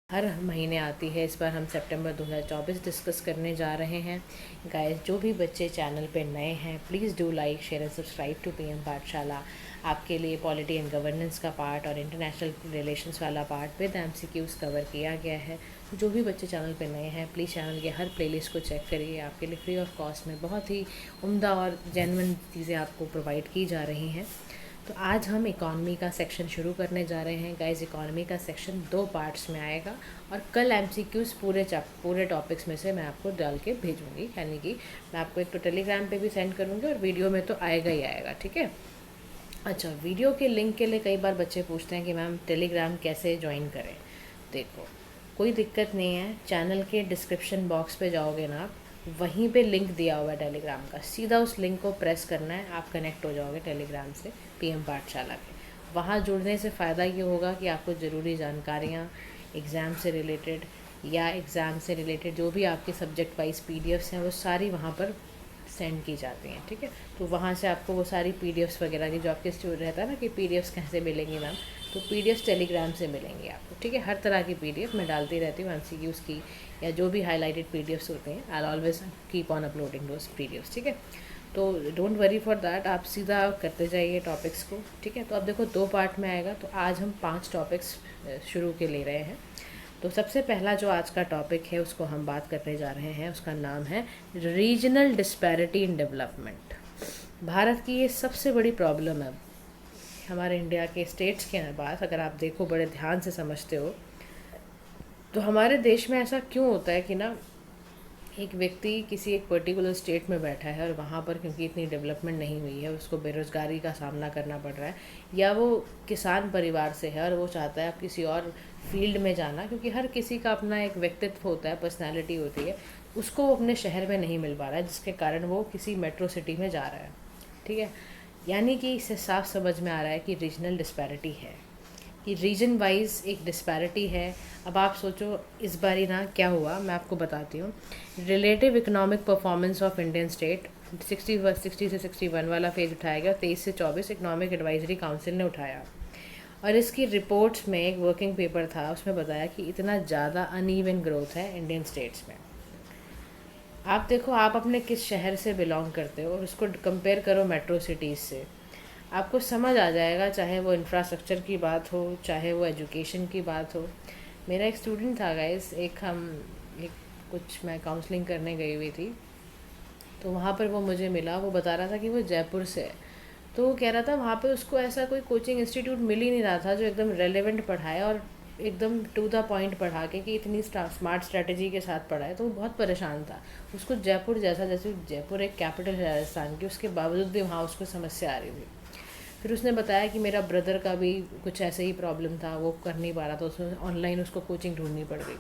हर महीने आती है। इस बार हम सितंबर 2024 डिस्कस करने जा रहे हैं। गाइस, जो भी बच्चे चैनल पे नए हैं, please do like share and subscribe to PM Pathshala. आपके लिए पॉलिटी एंड गवर्नेंस का पार्ट और इंटरनेशनल रिलेशंस वाला पार्ट विद एमसीक्यूज़ कवर किया गया है। तो जो भी बच्चे चैनल पे नए हैं, प्लीज़ चैनल के हर प्लेलिस्ट को चेक करिए। आपके लिए फ्री ऑफ कॉस्ट में बहुत ही उम्दा और जेन्युइन चीज़ें आपको प्रोवाइड की जा रही हैं। तो आज हम इकॉनमी का सेक्शन शुरू करने जा रहे हैं। गाइस, इकॉनमी का सेक्शन 2 पार्ट्स में आएगा और कल एमसीक्यूज़ पूरे टॉपिक्स में से मैं आपको डाल के भेजूंगी। यानी कि मैं आपको एक तो टेलीग्राम पे भी सेंड करूँगी और वीडियो में तो आएगा ही आएगा, ठीक है। अच्छा, वीडियो के लिंक के लिए कई बार बच्चे पूछते हैं कि मैम टेलीग्राम कैसे ज्वाइन करें। देखो, कोई दिक्कत नहीं है। चैनल के डिस्क्रिप्शन बॉक्स पे जाओगे ना, वहीं पे लिंक दिया हुआ है टेलीग्राम का, सीधा उस लिंक को प्रेस करना है, आप कनेक्ट हो जाओगे टेलीग्राम से पीएम पाठशाला के। वहाँ जुड़ने से फ़ायदा ये होगा कि आपको ज़रूरी जानकारियाँ एग्ज़ाम से रिलेटेड या एग्ज़ाम से रिलेटेड जो भी आपके सब्जेक्ट वाइज पीडीएफ्स हैं, वो सारी वहाँ पर सेंड की जाती हैं, ठीक है। तो वहाँ से आपको वो सारी पीडीएफ्स वगैरह की, जो आपके स्टूडेंट रहता है ना कि पीडीएफ्स कैसे मिलेंगी मैम, तो पीडीएफ्स टेलीग्राम से मिलेंगी आपको, ठीक है। हर तरह की पीडीएफ मैं डालती रहती हूँ, एमसीक्यूज़ की या जो भी हाईलाइटेड पीडीएफ्स होते हैं, I always keep on uploading those PDFs, ठीक है। तो डोंट वरी फॉर दैट, आप सीधा करते जाइए टॉपिक्स को, ठीक है। तो अब देखो 2 पार्ट में आएगा, तो आज हम 5 टॉपिक्स शुरू के ले रहे हैं। तो सबसे पहला जो आज का टॉपिक है उसको हम बात करने जा रहे हैं, उसका नाम है regional disparity in development. Bharat की ये सबसे बड़ी प्रॉब्लम है। हमारे इंडिया के स्टेट्स के पास अगर आप देखो, बड़े ध्यान से समझते हो, तो हमारे देश में ऐसा क्यों होता है कि ना, एक व्यक्ति किसी एक पर्टिकुलर स्टेट में बैठा है और वहाँ पर क्योंकि इतनी डेवलपमेंट नहीं हुई है, उसको बेरोज़गारी का सामना करना पड़ रहा है, या वो किसान परिवार से है और वो चाहता है आप किसी और फील्ड में जाना, क्योंकि हर किसी का अपना एक व्यक्तित्व होता है, पर्सनैलिटी होती है, उसको वो अपने शहर में नहीं मिल पा रहा है, जिसके कारण वो किसी मेट्रो सिटी में जा रहा है, ठीक है। यानी कि इससे साफ समझ में आ रहा है कि रीजनल डिस्पैरिटी है, कि रीजन वाइज एक डिस्पैरिटी है। अब आप सोचो इस बारी ना क्या हुआ, मैं आपको बताती हूँ। Relative economic performance of Indian state 60 से 61 वाला फेज उठाया गया, 23 से 24 इकोनॉमिक एडवाइजरी काउंसिल ने उठाया। और इसकी रिपोर्ट्स में एक वर्किंग पेपर था, उसमें बताया कि इतना ज़्यादा अनइवन ग्रोथ है इंडियन स्टेट्स में। आप देखो, आप अपने किस शहर से बिलोंग करते हो और उसको कंपेयर करो मेट्रो सिटीज़ से, आपको समझ आ जाएगा। चाहे वो इंफ्रास्ट्रक्चर की बात हो, चाहे वो एजुकेशन की बात हो। मेरा एक स्टूडेंट था गाइस, एक कुछ मैं काउंसलिंग करने गई हुई थी, तो वहाँ पर वो मुझे मिला। वो बता रहा था कि वो जयपुर से है। तो वो कह रहा था वहाँ पे उसको ऐसा कोई कोचिंग इंस्टीट्यूट मिल ही नहीं रहा था जो एकदम रेलेवेंट पढ़ाए और एकदम टू द पॉइंट पढ़ा के, कि इतनी स्मार्ट स्ट्रैटेजी के साथ पढ़ाए। तो वो बहुत परेशान था। उसको जयपुर जैसा, जैसे जयपुर एक कैपिटल है राजस्थान की, उसके बावजूद भी वहाँ उसको समस्या आ रही थी। फिर उसने बताया कि मेरा ब्रदर का भी कुछ ऐसे ही प्रॉब्लम था, वो कर नहीं पा रहा था, उसमें ऑनलाइन उसको कोचिंग ढूंढनी पड़ गई।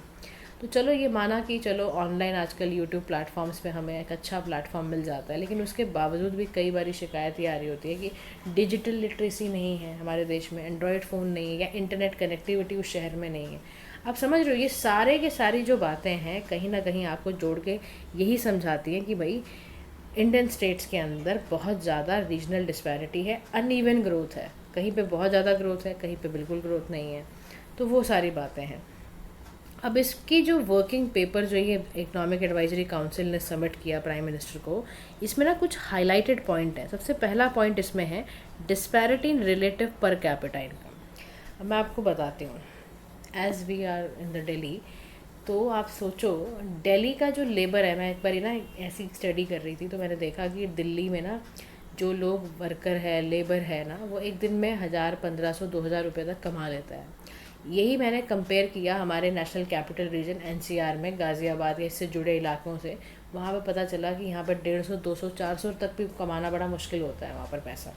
तो चलो ये माना कि चलो ऑनलाइन आजकल यूट्यूब प्लेटफॉर्म्स पे हमें एक अच्छा प्लेटफॉर्म मिल जाता है, लेकिन उसके बावजूद भी कई बार शिकायत ये आ रही होती है कि डिजिटल लिटरेसी नहीं है हमारे देश में, एंड्रॉयड फ़ोन नहीं है, या इंटरनेट कनेक्टिविटी उस शहर में नहीं है। आप समझ रहे हो, ये सारे के सारी जो बातें हैं कहीं ना कहीं आपको जोड़ के यही समझाती हैं कि भाई इंडियन स्टेट्स के अंदर बहुत ज़्यादा रीजनल डिस्पैरिटी है, अनइवन ग्रोथ है। कहीं पे बहुत ज़्यादा ग्रोथ है, कहीं पे बिल्कुल ग्रोथ नहीं है। तो वो सारी बातें हैं। अब इसकी जो वर्किंग पेपर जो ये इकोनॉमिक एडवाइजरी काउंसिल ने सबमिट किया प्राइम मिनिस्टर को, इसमें ना कुछ हाईलाइटेड पॉइंट है। सबसे पहला पॉइंट इसमें है disparity in relative per capita income. अब मैं आपको बताती हूँ, as we are in the Delhi, तो आप सोचो दिल्ली का जो लेबर है, मैं एक बार ना ऐसी स्टडी कर रही थी, तो मैंने देखा कि दिल्ली में ना जो लोग वर्कर है, लेबर है ना, वो एक दिन में 1000, 1500, 2000 रुपये तक कमा लेता है। यही मैंने कंपेयर किया हमारे नेशनल कैपिटल रीजन एनसीआर में, गाज़ियाबाद या इससे जुड़े इलाकों से। वहाँ पे पता चला कि यहाँ पर 150, 200, 400 तक भी कमाना बड़ा मुश्किल होता है वहाँ पर पैसा।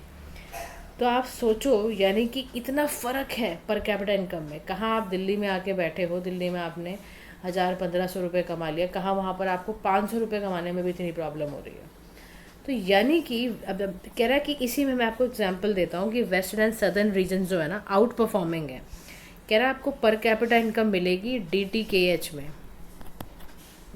तो आप सोचो, यानी कि इतना फ़र्क है पर कैपिटा इनकम में। कहाँ आप दिल्ली में आके बैठे हो, दिल्ली में आपने 1000, 1500 रुपये कमा लिया, कहाँ वहाँ पर आपको 500 रुपये कमाने में भी इतनी प्रॉब्लम हो रही है। तो यानी कि अब कह रहा है कि इसी में मैं आपको एग्जांपल देता हूँ कि वेस्टर्न एंड सदर्न रीजन जो है ना, आउट परफॉर्मिंग है। कह रहा है आपको पर कैपिटा इनकम मिलेगी DTKH में,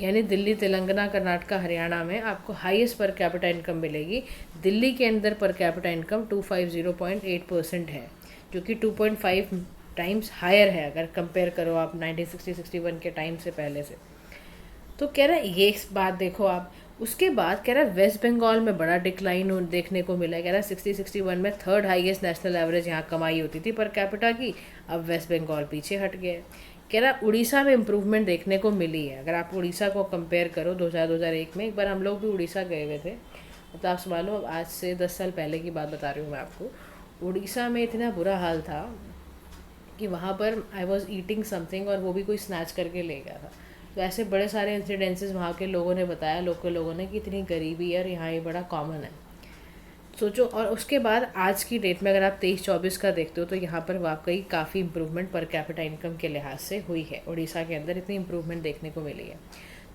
यानी दिल्ली, तेलंगाना, कर्नाटका, हरियाणा में आपको हाईएस्ट पर कैपिटा इनकम मिलेगी। दिल्ली के अंदर पर कैपिटा इनकम 250.8% है, जो कि 2.5 टाइम्स हायर है अगर कंपेयर करो आप 1960-61 के टाइम से पहले से। तो कह रहा है ये बात देखो आप। उसके बाद कह रहा है वेस्ट बंगाल में बड़ा डिक्लाइन देखने को मिला है। कह रहा है 60-61 में थर्ड हाईएस्ट नेशनल एवरेज यहाँ कमाई होती थी पर कैपिटा की, अब वेस्ट बंगाल पीछे हट गया है। कह रहा है उड़ीसा में इम्प्रूवमेंट देखने को मिली है। अगर आप उड़ीसा को कंपेयर करो 2001 में, एक बार हम लोग भी उड़ीसा गए हुए थे, मतलब आप समझ लो आज से 10 साल पहले की बात बता रही हूँ मैं आपको। उड़ीसा में इतना बुरा हाल था कि वहाँ पर आई वॉज ईटिंग समथिंग और वो भी कोई स्नैच करके ले गया था। तो ऐसे बड़े सारे इंसिडेंसेस वहाँ के लोगों ने बताया, लोकल लोगों ने, कि इतनी गरीबी है और यहाँ ये बड़ा कॉमन है। सोचो। और उसके बाद आज की डेट में अगर आप 23-24 का देखते हो तो यहाँ पर वाकई काफ़ी इंप्रूवमेंट पर कैपिटा इनकम के लिहाज से हुई है। उड़ीसा के अंदर इतनी इंप्रूवमेंट देखने को मिली है।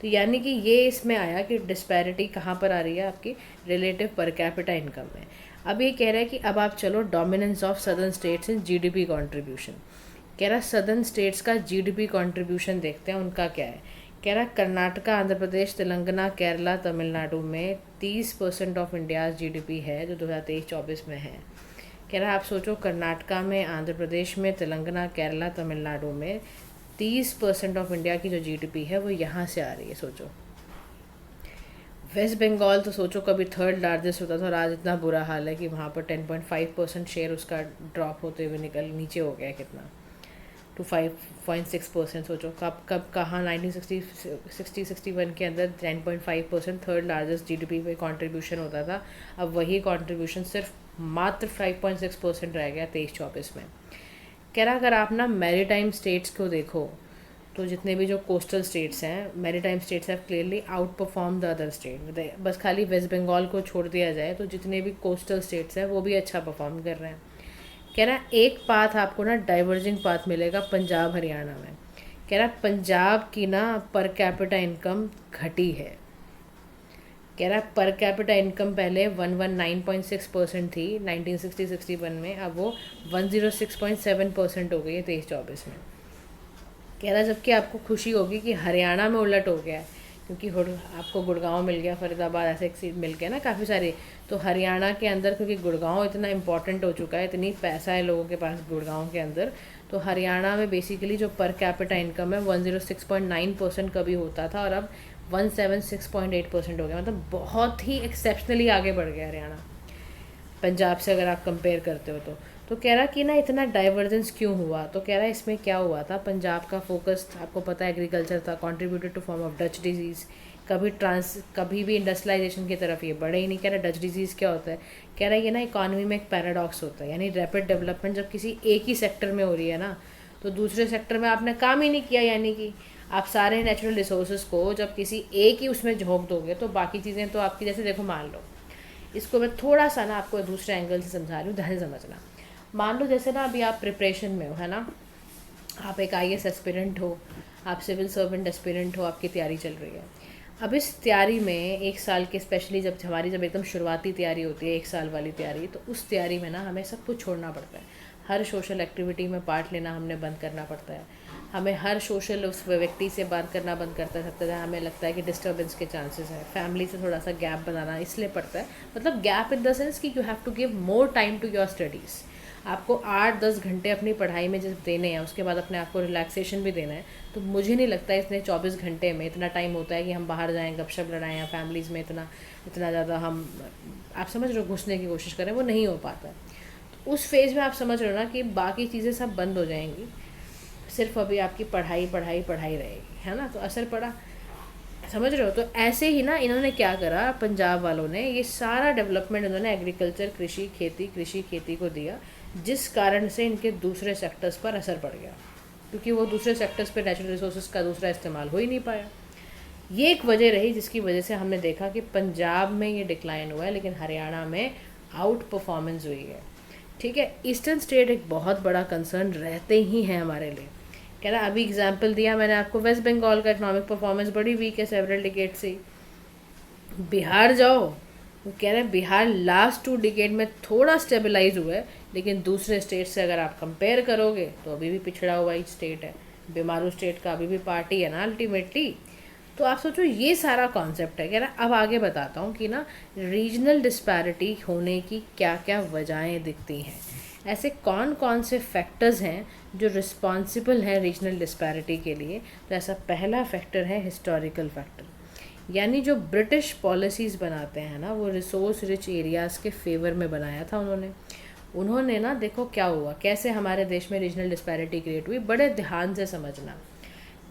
तो यानी कि ये इसमें आया कि डिस्पैरिटी कहाँ पर आ रही है आपकी रिलेटिव पर कैपिटा इनकम में। अब ये कह रहा है कि अब आप चलो dominance of southern states in GDP contribution. कह रहा सदर्न स्टेट्स का जीडीपी कंट्रीब्यूशन देखते हैं उनका क्या है। कह रहा कर्नाटका, आंध्र प्रदेश, तेलंगाना, केरला, तमिलनाडु में 30% ऑफ इंडियाज़ जीडीपी है जो 2023-24 में है। कह रहा आप सोचो कर्नाटका में, आंध्र प्रदेश में, तेलंगाना, केरला, तमिलनाडु में 30% ऑफ इंडिया की जो जीडीपी है वो यहाँ से आ रही है। सोचो। वेस्ट बंगाल तो सोचो कभी थर्ड लार्जेस्ट होता था और आज इतना बुरा हाल है कि वहाँ पर 10.5% शेयर उसका ड्रॉप होते हुए नीचे हो गया कितना, टू 5.6%। सोचो कब कब कहाँ 1960-61 के अंदर 10.5% थर्ड लार्जेस्ट जीडीपी पे कंट्रीब्यूशन होता था। अब वही कंट्रीब्यूशन सिर्फ मात्र 5.6% रह गया 23-24 में। कह रहा अगर आप ना मैरीटाइम स्टेट्स को देखो तो जितने भी जो कोस्टल स्टेट्स हैं, maritime states have clearly out perform the other state. बस खाली वेस्ट बंगाल को छोड़ दिया जाए तो जितने भी कोस्टल स्टेट्स हैं वो भी अच्छा परफॉर्म कर रहे हैं। कह रहा एक पाथ आपको ना डाइवर्जिंग पाथ मिलेगा पंजाब हरियाणा में। कह रहा पंजाब की ना पर कैपिटा इनकम घटी है। कह रहा पर कैपिटा इनकम पहले 119.6% थी 1960-61 में, अब वो 106.7% हो गई है 23-24 में। कह रहा जबकि आपको खुशी होगी कि हरियाणा में उलट हो गया है क्योंकि आपको गुड़गांव मिल गया, फरीदाबाद, ऐसे एक सीट मिल गया ना काफ़ी सारे। तो हरियाणा के अंदर क्योंकि गुड़गांव इतना इंपॉर्टेंट हो चुका है, इतनी पैसा है लोगों के पास गुड़गांव के अंदर, तो हरियाणा में बेसिकली जो पर कैपिटा इनकम है 106.9% कभी होता था और अब 176.8% हो गया। मतलब बहुत ही एक्सेप्शनली आगे बढ़ गया हरियाणा पंजाब से अगर आप कंपेयर करते हो तो कह रहा कि ना इतना डाइवर्जेंस क्यों हुआ। तो कह रहा इसमें क्या हुआ था, पंजाब का फोकस आपको पता है एग्रीकल्चर था, contributed to form of Dutch disease. कभी भी इंडस्ट्रियलाइजेशन की तरफ ये बढ़े ही नहीं। कह रहा डच डिजीज़ क्या होता है, कह रहा ये ना इकॉनमी में एक पैराडॉक्स होता है, यानी रैपिड डेवलपमेंट जब किसी एक ही सेक्टर में हो रही है ना तो दूसरे सेक्टर में आपने काम ही नहीं किया। यानी कि आप सारे नेचुरल रिसोर्सेज को जब किसी एक ही उसमें झोंक दोगे तो बाकी चीज़ें तो आपकी, जैसे देखो मान लो, इसको मैं थोड़ा सा ना आपको दूसरे एंगल से समझा रही हूँ, ध्यान से समझना। मान लो जैसे ना अभी आप प्रिपरेशन में हो, है ना, आप एक आईएएस एस्पिरेंट हो, आप सिविल सर्वेंट एस्पिरेंट हो, आपकी तैयारी चल रही है। अब इस तैयारी में एक साल के, स्पेशली जब एकदम शुरुआती तैयारी होती है, एक साल वाली तैयारी, तो उस तैयारी में ना हमें सब कुछ छोड़ना पड़ता है। हर सोशल एक्टिविटी में पार्ट लेना हमने बंद करना पड़ता है। हमें हर सोशल उस व्यक्ति से बात करना बंद करता है। हमें लगता है कि डिस्टर्बेंस के चांसेस है। फैमिली से थोड़ा सा गैप बनाना इसलिए पड़ता है, मतलब गैप इन द सेंस कि you have to give more time to your studies. आपको 8-10 घंटे अपनी पढ़ाई में जब देने हैं, उसके बाद अपने आप को रिलैक्सेशन भी देना है। तो मुझे नहीं लगता इतने 24 घंटे में इतना टाइम होता है कि हम बाहर जाएं, गपशप लड़ाएं, या फैमिलीज़ में इतना ज़्यादा हम, आप समझ रहे हो, घुसने की कोशिश करें, वो नहीं हो पाता है। तो उस फेज़ में आप समझ रहे हो ना कि बाकी चीज़ें सब बंद हो जाएंगी, सिर्फ अभी आपकी पढ़ाई रहेगी, है ना। तो असर पड़ा, समझ रहे हो। तो ऐसे ही ना इन्होंने क्या करा, पंजाब वालों ने ये सारा डेवलपमेंट इन्होंने एग्रीकल्चर, कृषि खेती को दिया, जिस कारण से इनके दूसरे सेक्टर्स पर असर पड़ गया, क्योंकि वो दूसरे सेक्टर्स पर नेचुरल रिसोर्सेज का दूसरा इस्तेमाल हो ही नहीं पाया। ये एक वजह रही जिसकी वजह से हमने देखा कि पंजाब में ये डिक्लाइन हुआ है लेकिन हरियाणा में आउट परफॉर्मेंस हुई है। ठीक है, ईस्टर्न स्टेट एक बहुत बड़ा कंसर्न रहते ही हैं हमारे लिए। कह रहा अभी एग्जाम्पल दिया मैंने आपको, वेस्ट बंगाल का इकोनॉमिक परफॉर्मेंस बड़ी वीक है सेवरल डिकेड से। बिहार जाओ, वो कह रहे हैं बिहार लास्ट 2 डिकेड में थोड़ा स्टेबलाइज हुआ है, लेकिन दूसरे स्टेट से अगर आप कंपेयर करोगे तो अभी भी पिछड़ा हुआ ही स्टेट है। बीमारू स्टेट का अभी भी पार्टी है ना अल्टीमेटली। तो आप सोचो ये सारा कॉन्सेप्ट है। कह रहा अब आगे बताता हूँ कि ना रीजनल डिस्पैरिटी होने की क्या क्या वजहें दिखती हैं। ऐसे कौन कौन से फैक्टर्स हैं जो रिस्पॉन्सिबल हैं रीजनल डिस्पैरिटी के लिए। तो ऐसा पहला फैक्टर है हिस्टोरिकल फैक्टर, यानी जो ब्रिटिश पॉलिसीज़ बनाते हैं ना, वो रिसोर्स रिच एरियाज़ के फेवर में बनाया था उन्होंने ना, देखो क्या हुआ, कैसे हमारे देश में रीजनल डिस्पैरिटी क्रिएट हुई, बड़े ध्यान से समझना।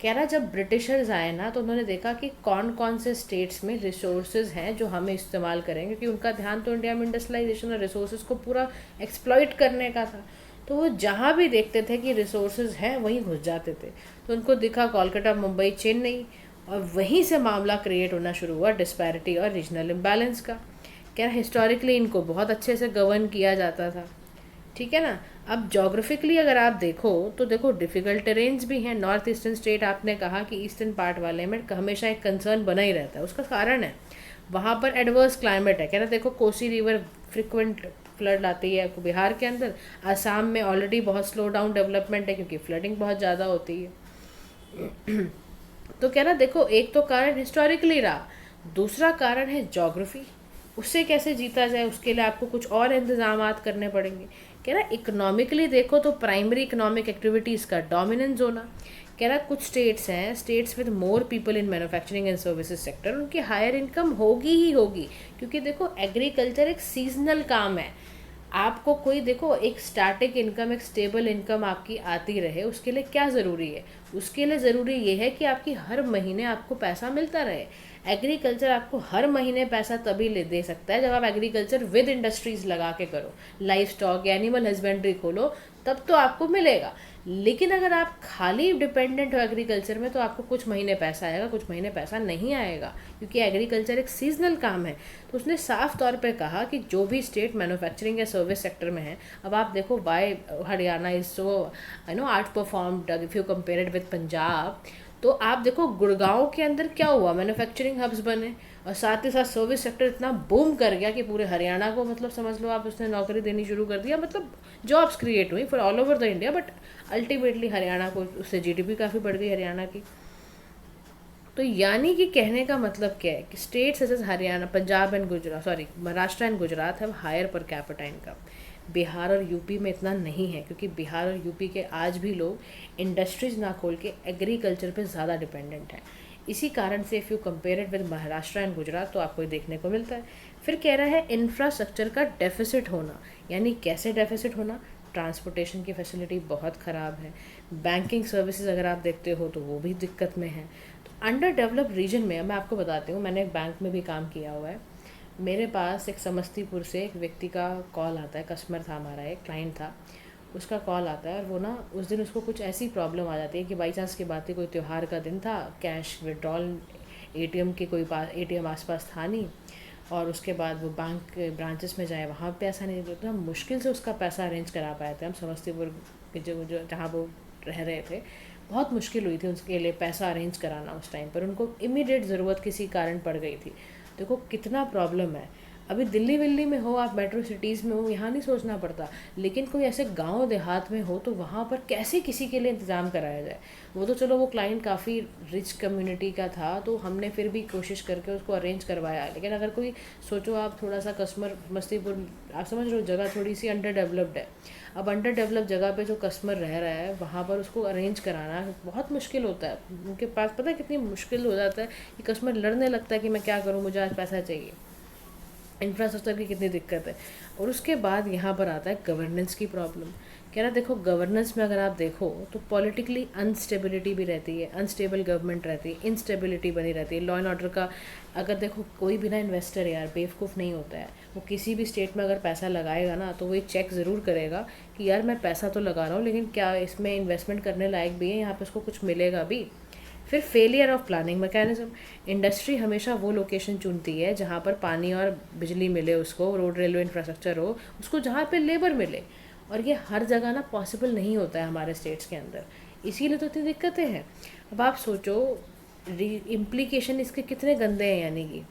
कह रहा जब ब्रिटिशर्स आए ना, तो उन्होंने देखा कि कौन कौन से स्टेट्स में रिसोर्सेज हैं जो हमें इस्तेमाल करेंगे, क्योंकि उनका ध्यान तो इंडिया में इंडस्ट्रियलाइजेशन और रिसोर्सेज को पूरा एक्सप्लॉइट करने का था। तो वो जहाँ भी देखते थे कि रिसोर्सेज हैं वहीं घुस जाते थे। तो उनको दिखा कोलकाता, मुंबई, चेन्नई, और वहीं से मामला क्रिएट होना शुरू हुआ डिस्पैरिटी और रीजनल इम्बैलेंस का। क्या हिस्टोरिकली इनको बहुत अच्छे से गवर्न किया जाता था, ठीक है ना। अब जोग्राफिकली अगर आप देखो तो देखो डिफ़िकल्ट टेरेन्स भी हैं। नॉर्थ ईस्टर्न स्टेट, आपने कहा कि ईस्टर्न पार्ट वाले में हमेशा एक कंसर्न बना ही रहता है। उसका कारण है वहाँ पर एडवर्स क्लाइमेट है। कह रहे देखो कोसी रिवर फ्रिक्वेंट फ्लड आती है बिहार के अंदर। आसाम में ऑलरेडी बहुत स्लो डाउन डेवलपमेंट है क्योंकि फ्लडिंग बहुत ज़्यादा होती है। तो कह रहा देखो एक तो कारण हिस्टोरिकली रहा, दूसरा कारण है जोग्राफी। उससे कैसे जीता जाए, उसके लिए आपको कुछ और इंतजाम करने पड़ेंगे। कह रहा इकोनॉमिकली देखो तो प्राइमरी इकोनॉमिक एक्टिविटीज़ का डोमिनेंस होना। कह रहा कुछ स्टेट्स हैं, states with more people in manufacturing and services sector, उनकी हायर इनकम होगी ही होगी, क्योंकि देखो एग्रीकल्चर एक सीजनल काम है। आपको कोई देखो एक स्टैटिक इनकम, एक स्टेबल इनकम आपकी आती रहे, उसके लिए क्या ज़रूरी है, उसके लिए ज़रूरी ये है कि आपकी हर महीने आपको पैसा मिलता रहे। एग्रीकल्चर आपको हर महीने पैसा तभी दे सकता है जब आप एग्रीकल्चर विद इंडस्ट्रीज़ लगा के करो, लाइफ स्टॉक, एनिमल हस्बेंड्री खोलो, तब तो आपको मिलेगा। लेकिन अगर आप खाली डिपेंडेंट हो एग्रीकल्चर में, तो आपको कुछ महीने पैसा आएगा, कुछ महीने पैसा नहीं आएगा, क्योंकि एग्रीकल्चर एक सीजनल काम है। तो उसने साफ तौर पे कहा कि जो भी स्टेट मैन्युफैक्चरिंग या सर्विस सेक्टर में है, अब आप देखो why Haryana is so outperformed if you compare it with Punjab. तो आप देखो गुड़गांव के अंदर क्या हुआ, मैन्युफैक्चरिंग हब्स बने, और साथ ही साथ सर्विस सेक्टर इतना बूम कर गया कि पूरे हरियाणा को मतलब समझ लो आप, उसने नौकरी देनी शुरू कर दिया, मतलब जॉब्स क्रिएट हुई for all over the India. But ultimately Haryana को, उससे जीडीपी काफ़ी बढ़ गई हरियाणा की। तो यानी कि कहने का मतलब क्या है कि स्टेट्स जैसे Haryana, Punjab and Gujarat, sorry Maharashtra and Gujarat है हायर पर कैपिटा इनकम। बिहार और यूपी में इतना नहीं है, क्योंकि बिहार और यूपी के आज भी लोग इंडस्ट्रीज ना खोल के एग्रीकल्चर पे ज़्यादा डिपेंडेंट हैं। इसी कारण से if you compare it with Maharashtra and Gujarat, तो आपको देखने को मिलता है। फिर कह रहा है इंफ्रास्ट्रक्चर का डेफिसिट होना, यानी कैसे डेफिसिट होना, ट्रांसपोर्टेशन की फैसिलिटी बहुत ख़राब है, बैंकिंग सर्विसेज अगर आप देखते हो तो वो भी दिक्कत में है। तो अंडर डेवलप्ड रीजन में, मैं आपको बताती हूँ, मैंने एक बैंक में भी काम किया हुआ है। मेरे पास एक समस्तीपुर से एक व्यक्ति का कॉल आता है, कस्टमर था हमारा, एक क्लाइंट था, उसका कॉल आता है, और वो ना उस दिन उसको कुछ ऐसी प्रॉब्लम आ जाती है कि बाई चांस की बात है, कोई त्यौहार का दिन था, कैश विड्रॉल एटीएम के कोई पास, एटीएम आसपास था नहीं, और उसके बाद वो बैंक ब्रांचेस में जाए, वहाँ पैसा नहीं, तो हम मुश्किल से उसका पैसा अरेंज करा पाए थे। हम समस्तीपुर के जो जहाँ वो रह रहे थे, बहुत मुश्किल हुई थी उसके लिए पैसा अरेंज कराना उस टाइम पर। उनको इमीडिएट ज़रूरत किसी कारण पड़ गई थी। देखो कितना प्रॉब्लम है। अभी दिल्ली विल्ली में हो, आप मेट्रो सिटीज़ में हो, यहाँ नहीं सोचना पड़ता, लेकिन कोई ऐसे गांव देहात में हो तो वहाँ पर कैसे किसी के लिए इंतज़ाम कराया जाए। वो तो चलो वो क्लाइंट काफ़ी रिच कम्युनिटी का था, तो हमने फिर भी कोशिश करके उसको अरेंज करवाया। लेकिन अगर कोई सोचो आप थोड़ा सा कस्टमर, मस्तीपुर आप समझ रहे हो, जगह थोड़ी सी अंडर डेवलप्ड है। अब अंडर डेवलप जगह पे जो कस्टमर रह रहा है, वहाँ पर उसको अरेंज कराना बहुत मुश्किल होता है। उनके पास पता है कितनी मुश्किल हो जाता है कि कस्टमर लड़ने लगता है कि मैं क्या करूँ, मुझे आज पैसा चाहिए। इंफ्रास्ट्रक्चर की कितनी दिक्कत है। और उसके बाद यहाँ पर आता है गवर्नेंस की प्रॉब्लम। कह रहा देखो गवर्नेंस में अगर आप देखो तो पॉलिटिकली अनस्टेबिलिटी भी रहती है, अनस्टेबल गवर्नमेंट रहती है, इंस्टेबिलिटी बनी रहती है। लॉ एंड ऑर्डर का अगर देखो, कोई भी ना इन्वेस्टर यार बेवकूफ़ नहीं होता है। वो किसी भी स्टेट में अगर पैसा लगाएगा ना, तो वो एक चेक ज़रूर करेगा कि यार मैं पैसा तो लगा रहा हूँ, लेकिन क्या इसमें इन्वेस्टमेंट करने लायक भी है, यहाँ पर उसको कुछ मिलेगा भी। फिर failure of planning mechanism. Industry हमेशा वो लोकेशन चुनती है जहाँ पर पानी और बिजली मिले उसको, रोड रेलवे इंफ्रास्ट्रक्चर हो उसको, जहाँ पे लेबर मिले, और ये हर जगह ना पॉसिबल नहीं होता है हमारे स्टेट्स के अंदर। इसीलिए तो इतनी दिक्कतें हैं। अब आप सोचो इम्प्लीकेशन इसके कितने गंदे हैं, यानी कि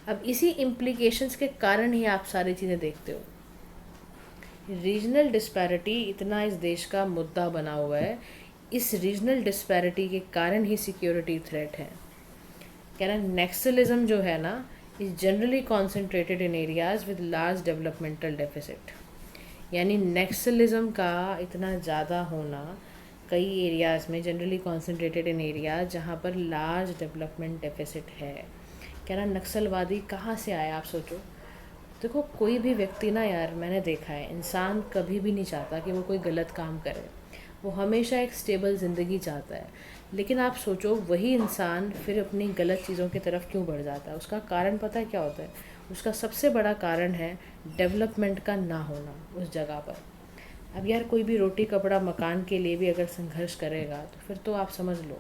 अब इसी इम्प्लीकेशंस के कारण ही आप सारी चीज़ें देखते हो। रीजनल डिस्पैरिटी इतना इस देश का मुद्दा बना हुआ है, इस रीजनल डिस्पैरिटी के कारण ही सिक्योरिटी थ्रेट है। कह रहा नेक्सलिज्म जो है ना, is generally concentrated in areas with large developmental deficit. यानी नेक्सलिज्म का इतना ज़्यादा होना कई एरियाज़ में, जनरली कॉन्सेंट्रेटेड इन एरियाज जहाँ पर लार्ज डेवलपमेंट डेफिसिट है। क्या ना, नक्सलवादी कहाँ से आया आप सोचो। देखो कोई भी व्यक्ति ना यार, मैंने देखा है, इंसान कभी भी नहीं चाहता कि वो कोई गलत काम करे, वो हमेशा एक स्टेबल ज़िंदगी चाहता है। लेकिन आप सोचो वही इंसान फिर अपनी गलत चीज़ों की तरफ क्यों बढ़ जाता है। उसका कारण पता है क्या होता है? उसका सबसे बड़ा कारण है डेवलपमेंट का ना होना उस जगह पर। अब यार कोई भी रोटी कपड़ा मकान के लिए भी अगर संघर्ष करेगा तो फिर तो आप समझ लो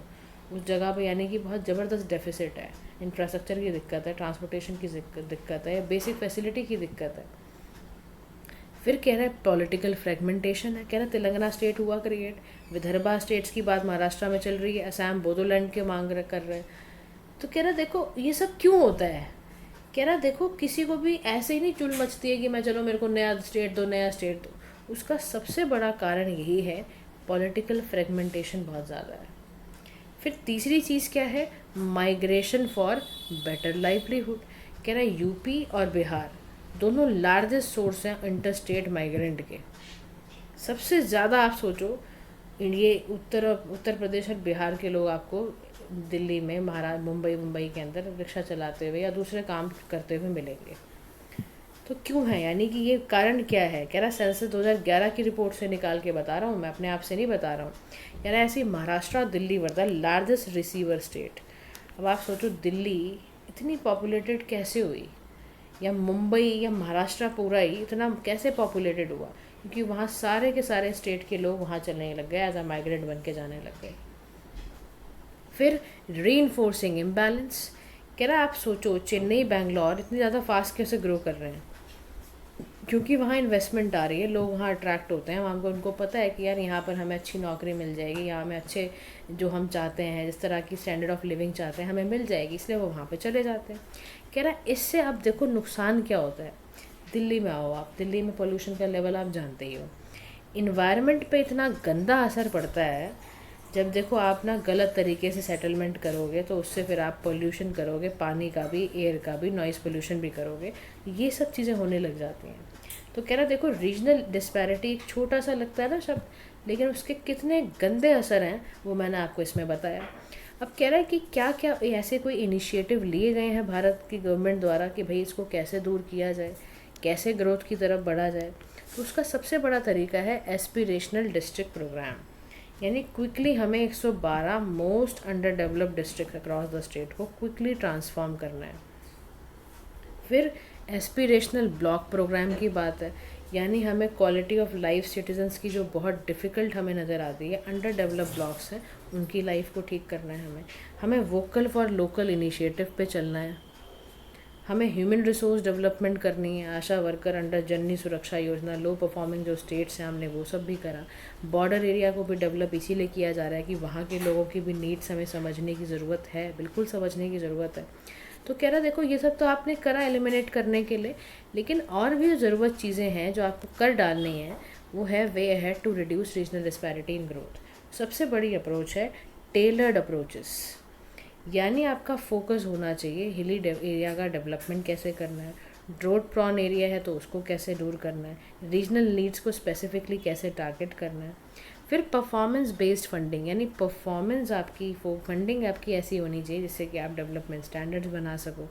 उस जगह पे यानी कि बहुत ज़बरदस्त डेफिसिट है। इंफ्रास्ट्रक्चर की दिक्कत है, ट्रांसपोर्टेशन की दिक्कत है, बेसिक फैसिलिटी की दिक्कत है। फिर कह रहा है पॉलिटिकल फ्रेगमेंटेशन है। कह रहा है तेलंगाना स्टेट हुआ क्रिएट, विदर्भा स्टेट्स की बात महाराष्ट्र में चल रही है, असम बोडोलैंड के कर रहे हैं। तो कह रहा देखो ये सब क्यों होता है। कह रहा देखो किसी को भी ऐसे ही नहीं चुल मचती है कि मैं चलो मेरे को नया स्टेट दो, नया स्टेट दो। उसका सबसे बड़ा कारण यही है, पॉलिटिकल फ्रेगमेंटेशन बहुत ज़्यादा है। फिर तीसरी चीज़ क्या है? Migration for better livelihood. कह रहा है यूपी और बिहार दोनों लार्जेस्ट सोर्स हैं इंटरस्टेट माइग्रेंट के। सबसे ज़्यादा आप सोचो, ये उत्तर प्रदेश और बिहार के लोग आपको दिल्ली में, मुंबई के अंदर रिक्शा चलाते हुए या दूसरे काम करते हुए मिलेंगे। तो क्यों है, यानी कि ये कारण क्या है? कह रहा सेंसस 2011 की रिपोर्ट से निकाल के बता रहा हूँ, मैं अपने आप से नहीं बता रहा हूँ। कह रहा ऐसी महाराष्ट्र और Delhi were the largest receiver state. अब आप सोचो दिल्ली इतनी पॉपुलेटेड कैसे हुई, या मुंबई या महाराष्ट्र पूरा ही इतना कैसे पॉपुलेटेड हुआ? क्योंकि वहाँ सारे के सारे स्टेट के लोग वहाँ चलने लग गए, एज अ माइग्रेंट बन के जाने लग गए। फिर री इन्फोर्सिंग इम्बैलेंस। कह रहा आप सोचो चेन्नई बेंगलोर इतनी ज़्यादा फास्ट कैसे ग्रो कर रहे हैं? क्योंकि वहाँ इन्वेस्टमेंट आ रही है, लोग वहाँ अट्रैक्ट होते हैं, वहाँ को उनको पता है कि यार यहाँ पर हमें अच्छी नौकरी मिल जाएगी, यहाँ हमें अच्छे जो हम चाहते हैं, जिस तरह की स्टैंडर्ड ऑफ लिविंग चाहते हैं हमें मिल जाएगी, इसलिए वो वहाँ पे चले जाते हैं। कह रहा है इससे अब देखो नुकसान क्या होता है। दिल्ली में आओ आप, दिल्ली में पोल्यूशन का लेवल आप जानते ही हो। इन्वायरमेंट पे इतना गंदा असर पड़ता है। जब देखो आप ना गलत तरीके से सेटलमेंट करोगे तो उससे फिर आप पोल्यूशन करोगे, पानी का भी, एयर का भी, नॉइज़ पोल्यूशन भी करोगे, ये सब चीज़ें होने लग जाती हैं। तो कह रहा देखो रीजनल डिस्पैरिटी एक छोटा सा लगता है ना शब्द, लेकिन उसके कितने गंदे असर हैं वो मैंने आपको इसमें बताया। अब कह रहा है कि क्या क्या ऐसे कोई इनिशिएटिव लिए गए हैं भारत की गवर्नमेंट द्वारा कि भाई इसको कैसे दूर किया जाए, कैसे ग्रोथ की तरफ बढ़ा जाए। तो उसका सबसे बड़ा तरीका है एस्पिरेशनल डिस्ट्रिक्ट प्रोग्राम। यानी क्विकली हमें 112 most under developed district across the state को क्विकली ट्रांसफॉर्म करना है। फिर एस्पिरेशनल ब्लॉक प्रोग्राम की बात है, यानी हमें क्वालिटी ऑफ लाइफ सिटीजन्स की जो बहुत डिफ़िकल्ट हमें नज़र आती है, अंडर डेवलप ब्लॉक्स हैं, उनकी लाइफ को ठीक करना है। हमें वोकल फॉर लोकल इनिशिएटिव पे चलना है। हमें ह्यूमन रिसोर्स डेवलपमेंट करनी है, आशा वर्कर अंडर जननी सुरक्षा योजना, लो परफॉर्मिंग जो स्टेट्स हैं हमने वो सब भी करा। बॉर्डर एरिया को भी डेवलप इसीलिए किया जा रहा है कि वहाँ के लोगों की भी नीड्स हमें समझने की ज़रूरत है, बिल्कुल समझने की ज़रूरत है। तो कह रहा देखो ये सब तो आपने करा एलिमिनेट करने के लिए, लेकिन और भी जो ज़रूरत चीज़ें हैं जो आपको कर डालनी है वो है way ahead to reduce regional disparity in growth. सबसे बड़ी अप्रोच है टेलर्ड अप्रोचेस, यानी आपका फोकस होना चाहिए हिली एरिया का डेवलपमेंट कैसे करना है, ड्रोट प्रॉन एरिया है तो उसको कैसे दूर करना है, रीजनल नीड्स को स्पेसिफिकली कैसे टारगेट करना है। फिर परफॉर्मेंस बेस्ड फंडिंग, यानी परफॉर्मेंस आपकी फंडिंग आपकी ऐसी होनी चाहिए जिससे कि आप डेवलपमेंट स्टैंडर्ड्स बना सको।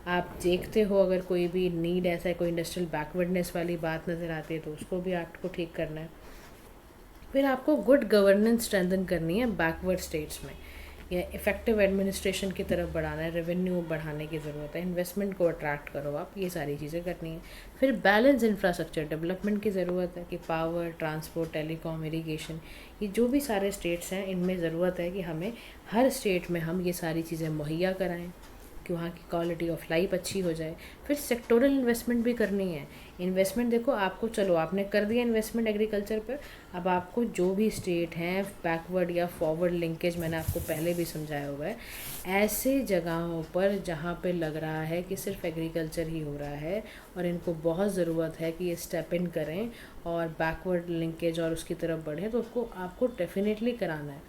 आप देखते हो अगर कोई भी नीड ऐसा है, कोई इंडस्ट्रियल बैकवर्डनेस वाली बात नज़र आती है तो उसको भी आपको ठीक करना है। फिर आपको गुड गवर्नेंस स्ट्रेंथन करनी है बैकवर्ड स्टेट्स में, या इफेक्टिव एडमिनिस्ट्रेशन की तरफ बढ़ाना है, रेवेन्यू बढ़ाने की ज़रूरत है, इन्वेस्टमेंट को अट्रैक्ट करो आप, ये सारी चीज़ें करनी है। फिर बैलेंस इंफ्रास्ट्रक्चर डेवलपमेंट की ज़रूरत है कि पावर, ट्रांसपोर्ट, टेलीकॉम, इरिगेशन, ये जो भी सारे स्टेट्स हैं इनमें ज़रूरत है कि हमें हर स्टेट में हम ये सारी चीज़ें मुहैया कराएँ कि वहाँ की क्वालिटी ऑफ लाइफ अच्छी हो जाए। फिर सेक्टोरल इन्वेस्टमेंट भी करनी है। इन्वेस्टमेंट देखो आपको, चलो आपने कर दिया इन्वेस्टमेंट एग्रीकल्चर पर, अब आपको जो भी स्टेट हैं बैकवर्ड या फॉरवर्ड लिंकेज, मैंने आपको पहले भी समझाया हुआ है, ऐसे जगहों पर जहाँ पे लग रहा है कि सिर्फ एग्रीकल्चर ही हो रहा है और इनको बहुत ज़रूरत है कि ये स्टेप इन करें और बैकवर्ड लिंकेज और उसकी तरफ बढ़ें, तो उसको आपको डेफिनेटली कराना है।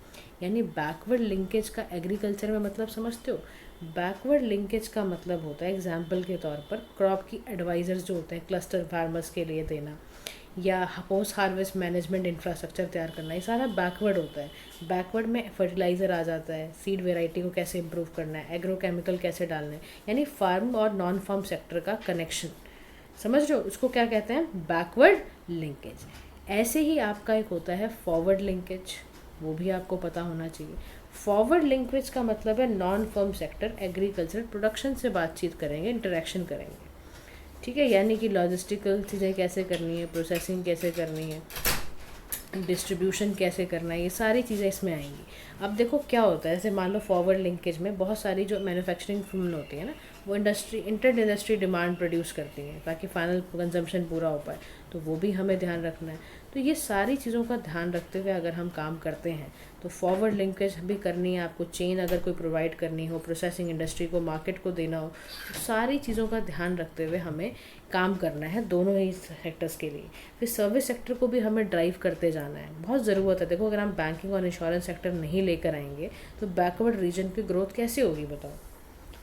यानी बैकवर्ड लिंकेज का एग्रीकल्चर में मतलब समझते हो? बैकवर्ड लिंकेज का मतलब होता है एग्जाम्पल के तौर पर क्रॉप की एडवाइज़र्स जो होते हैं क्लस्टर फार्मर्स के लिए देना, या पोस्ट हार्वेस्ट मैनेजमेंट इंफ्रास्ट्रक्चर तैयार करना, ये सारा बैकवर्ड होता है। बैकवर्ड में फर्टिलाइज़र आ जाता है, सीड वेराइटी को कैसे इंप्रूव करना है, एग्रोकेमिकल कैसे डालना है, यानी फार्म और नॉन फार्म सेक्टर का कनेक्शन, समझ रहे हो, उसको क्या कहते हैं, बैकवर्ड लिंकेज। ऐसे ही आपका एक होता है फॉरवर्ड लिंकेज, वो भी आपको पता होना चाहिए। फॉरवर्ड लिंकेज का मतलब है non firm sector agriculture production से बातचीत करेंगे, इंटरेक्शन करेंगे, ठीक है, यानी कि लॉजिस्टिकल चीज़ें कैसे करनी है, प्रोसेसिंग कैसे करनी है, डिस्ट्रीब्यूशन कैसे करना है, ये सारी चीज़ें इसमें आएंगी। अब देखो क्या होता है, जैसे मान लो फॉरवर्ड लिंकेज में बहुत सारी जो मैन्युफैक्चरिंग फर्म होती है ना, वो इंटर इंडस्ट्री डिमांड प्रोड्यूस करती हैं ताकि फाइनल कंजम्पशन पूरा हो पाए, तो वो भी हमें ध्यान रखना है। तो ये सारी चीज़ों का ध्यान रखते हुए अगर हम काम करते हैं तो फॉरवर्ड लिंकेज भी करनी है आपको, चेन अगर कोई प्रोवाइड करनी हो, प्रोसेसिंग इंडस्ट्री को मार्केट को देना हो, तो सारी चीज़ों का ध्यान रखते हुए हमें काम करना है दोनों ही सेक्टर्स के लिए। फिर सर्विस सेक्टर को भी हमें ड्राइव करते जाना है, बहुत ज़रूरत है। देखो अगर हम बैंकिंग और इंश्योरेंस सेक्टर नहीं लेकर आएंगे तो बैकवर्ड रीजन की ग्रोथ कैसे होगी बताओ,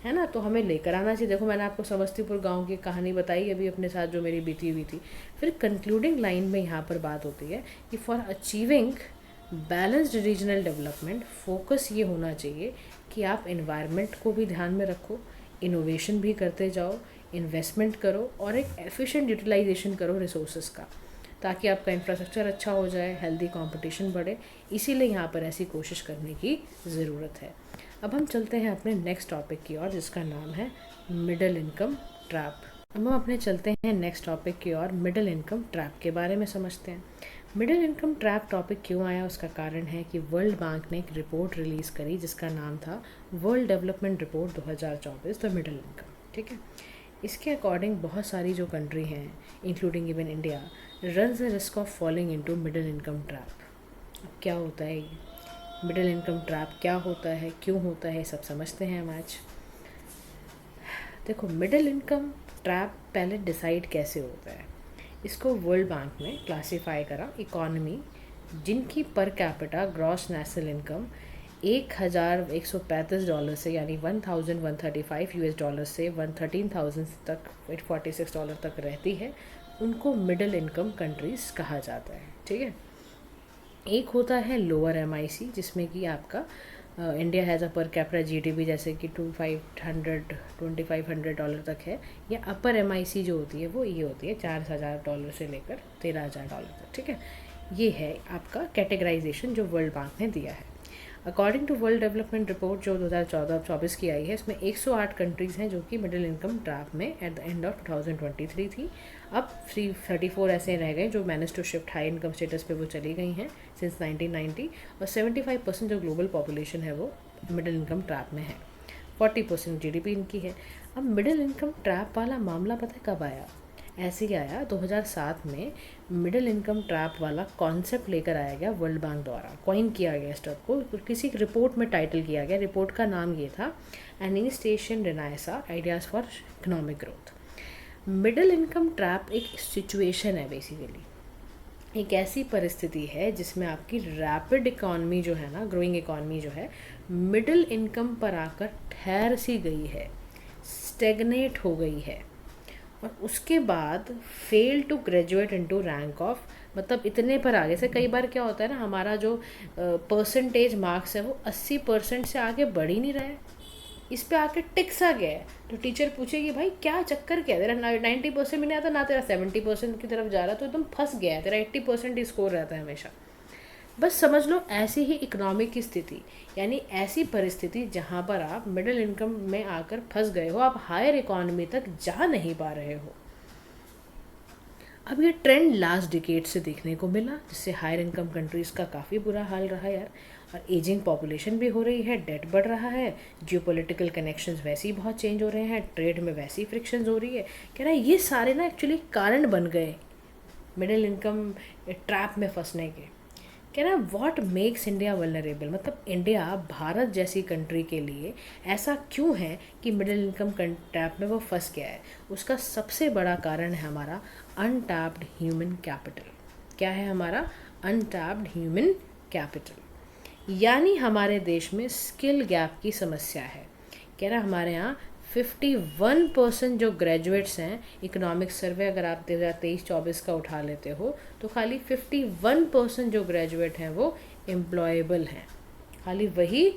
है ना, तो हमें लेकर आना चाहिए। देखो मैंने आपको समस्तीपुर गांव की कहानी बताई अभी अपने साथ जो मेरी बीती हुई थी। फिर कंक्लूडिंग लाइन में यहाँ पर बात होती है कि for achieving balanced regional development focus ये होना चाहिए कि आप इन्वायरमेंट को भी ध्यान में रखो, इनोवेशन भी करते जाओ, इन्वेस्टमेंट करो और एक एफिशिएंट यूटिलाइजेशन करो रिसोर्सेज का, ताकि आपका इंफ्रास्ट्रक्चर अच्छा हो जाए, हेल्दी कंपटीशन बढ़े। इसीलिए यहाँ पर ऐसी कोशिश करने की ज़रूरत है। अब हम चलते हैं अपने नेक्स्ट टॉपिक की ओर, जिसका नाम है मिडिल इनकम ट्रैप। अब हम अपने चलते हैं नेक्स्ट टॉपिक की ओर, मिडिल इनकम ट्रैप के बारे में समझते हैं। मिडिल इनकम ट्रैप टॉपिक क्यों आया, उसका कारण है कि वर्ल्ड बैंक ने एक रिपोर्ट रिलीज़ करी जिसका नाम था world development report 2024 the middle income, ठीक है। इसके अकॉर्डिंग बहुत सारी जो कंट्री हैं including even India run the risk of falling into middle income trap. अब क्या होता है ये मिडिल इनकम ट्रैप, क्या होता है, क्यों होता है, सब समझते हैं हम आज। देखो मिडिल इनकम ट्रैप पहले डिसाइड कैसे होता है, इसको वर्ल्ड बैंक ने क्लासीफाई करा इकॉनमी जिनकी per capita gross national income $1,135 से यानी $1,135 से $113,000 तक $846 तक रहती है, उनको मिडिल इनकम कंट्रीज़ कहा जाता है, ठीक है। एक होता है लोअर MIC जिसमें कि आपका India has a per capita GDP जैसे कि $2,500 तक है, या अपर MIC जो होती है वो ये होती है $4,000 से लेकर $13,000 तक, ठीक है। ये है आपका कैटेगराइजेशन जो वर्ल्ड बैंक ने दिया है। According to world development report जो 2014-24 की आई है, इसमें 108 कंट्रीज़ हैं जो कि मिडिल इनकम ट्रैप में एट द एंड ऑफ 2023 थी। अब 34 ऐसे रह गए जो manage to shift high income status पे वो चली गई हैं सिंस 1990, और 75% जो ग्लोबल पॉपुलेशन है वो मिडिल इनकम ट्रैप में है, 40% GDP इनकी है। अब मिडिल इनकम ट्रैप वाला मामला पता है कब आया, ऐसे ही आया 2007 में मिडिल इनकम ट्रैप वाला कॉन्सेप्ट लेकर आया गया वर्ल्ड बैंक द्वारा, कॉइन किया गया इस टर्म को, किसी रिपोर्ट में टाइटल किया गया। रिपोर्ट का नाम ये था an East Asian renaissance ideas for economic growth. Middle income trap एक सिचुएशन है, बेसिकली एक ऐसी परिस्थिति है जिसमें आपकी रैपिड इकॉनमी जो है ना, ग्रोइंग इकॉनमी जो है, मिडिल इनकम पर आकर ठहर सी गई है, स्टेगनेट हो गई है, और उसके बाद fail to graduate into rank of, मतलब इतने पर आगे से कई बार क्या होता है ना, हमारा जो परसेंटेज मार्क्स है वो 80% से आगे बढ़ ही नहीं रहा है, इस पे आके टिक सा गया है। तो टीचर पूछेगी भाई क्या चक्कर क्या है, तेरा 90% भी नहीं आता ना, तेरा 70% की तरफ जा रहा, तो एकदम फंस गया है, तेरा 80% ही स्कोर रहता है हमेशा। बस समझ लो ऐसी ही इकोनॉमिक की स्थिति, यानी ऐसी परिस्थिति जहाँ पर आप मिडिल इनकम में आकर फंस गए हो, आप हायर इकोनॉमी तक जा नहीं पा रहे हो। अब ये ट्रेंड लास्ट डिकेड से देखने को मिला, जिससे हायर इनकम कंट्रीज़ का काफ़ी बुरा हाल रहा यार, और एजिंग पॉपुलेशन भी हो रही है, डेट बढ़ रहा है, जियोपॉलिटिकल कनेक्शंस वैसे ही बहुत चेंज हो रहे हैं, ट्रेड में वैसी ही फ्रिक्शंस हो रही है। कह रहा है ये सारे ना एक्चुअली कारण बन गए मिडिल इनकम ट्रैप में फंसने के। कह रहा है व्हाट मेक्स इंडिया वल्नरेबल, मतलब इंडिया भारत जैसी कंट्री के लिए ऐसा क्यों है कि मिडिल इनकम ट्रैप में वो फंस गया है। उसका सबसे बड़ा कारण है हमारा अनटैप्ड ह्यूमन कैपिटल। क्या है हमारा अनटैप्ड ह्यूमन कैपिटल, यानी हमारे देश में स्किल गैप की समस्या है। कह रहा हमारे यहाँ 51% जो ग्रेजुएट्स हैं, इकोनॉमिक्स सर्वे अगर आप 2023-24 का उठा लेते हो तो खाली 51% जो ग्रेजुएट हैं वो एम्प्लॉयबल हैं, खाली वही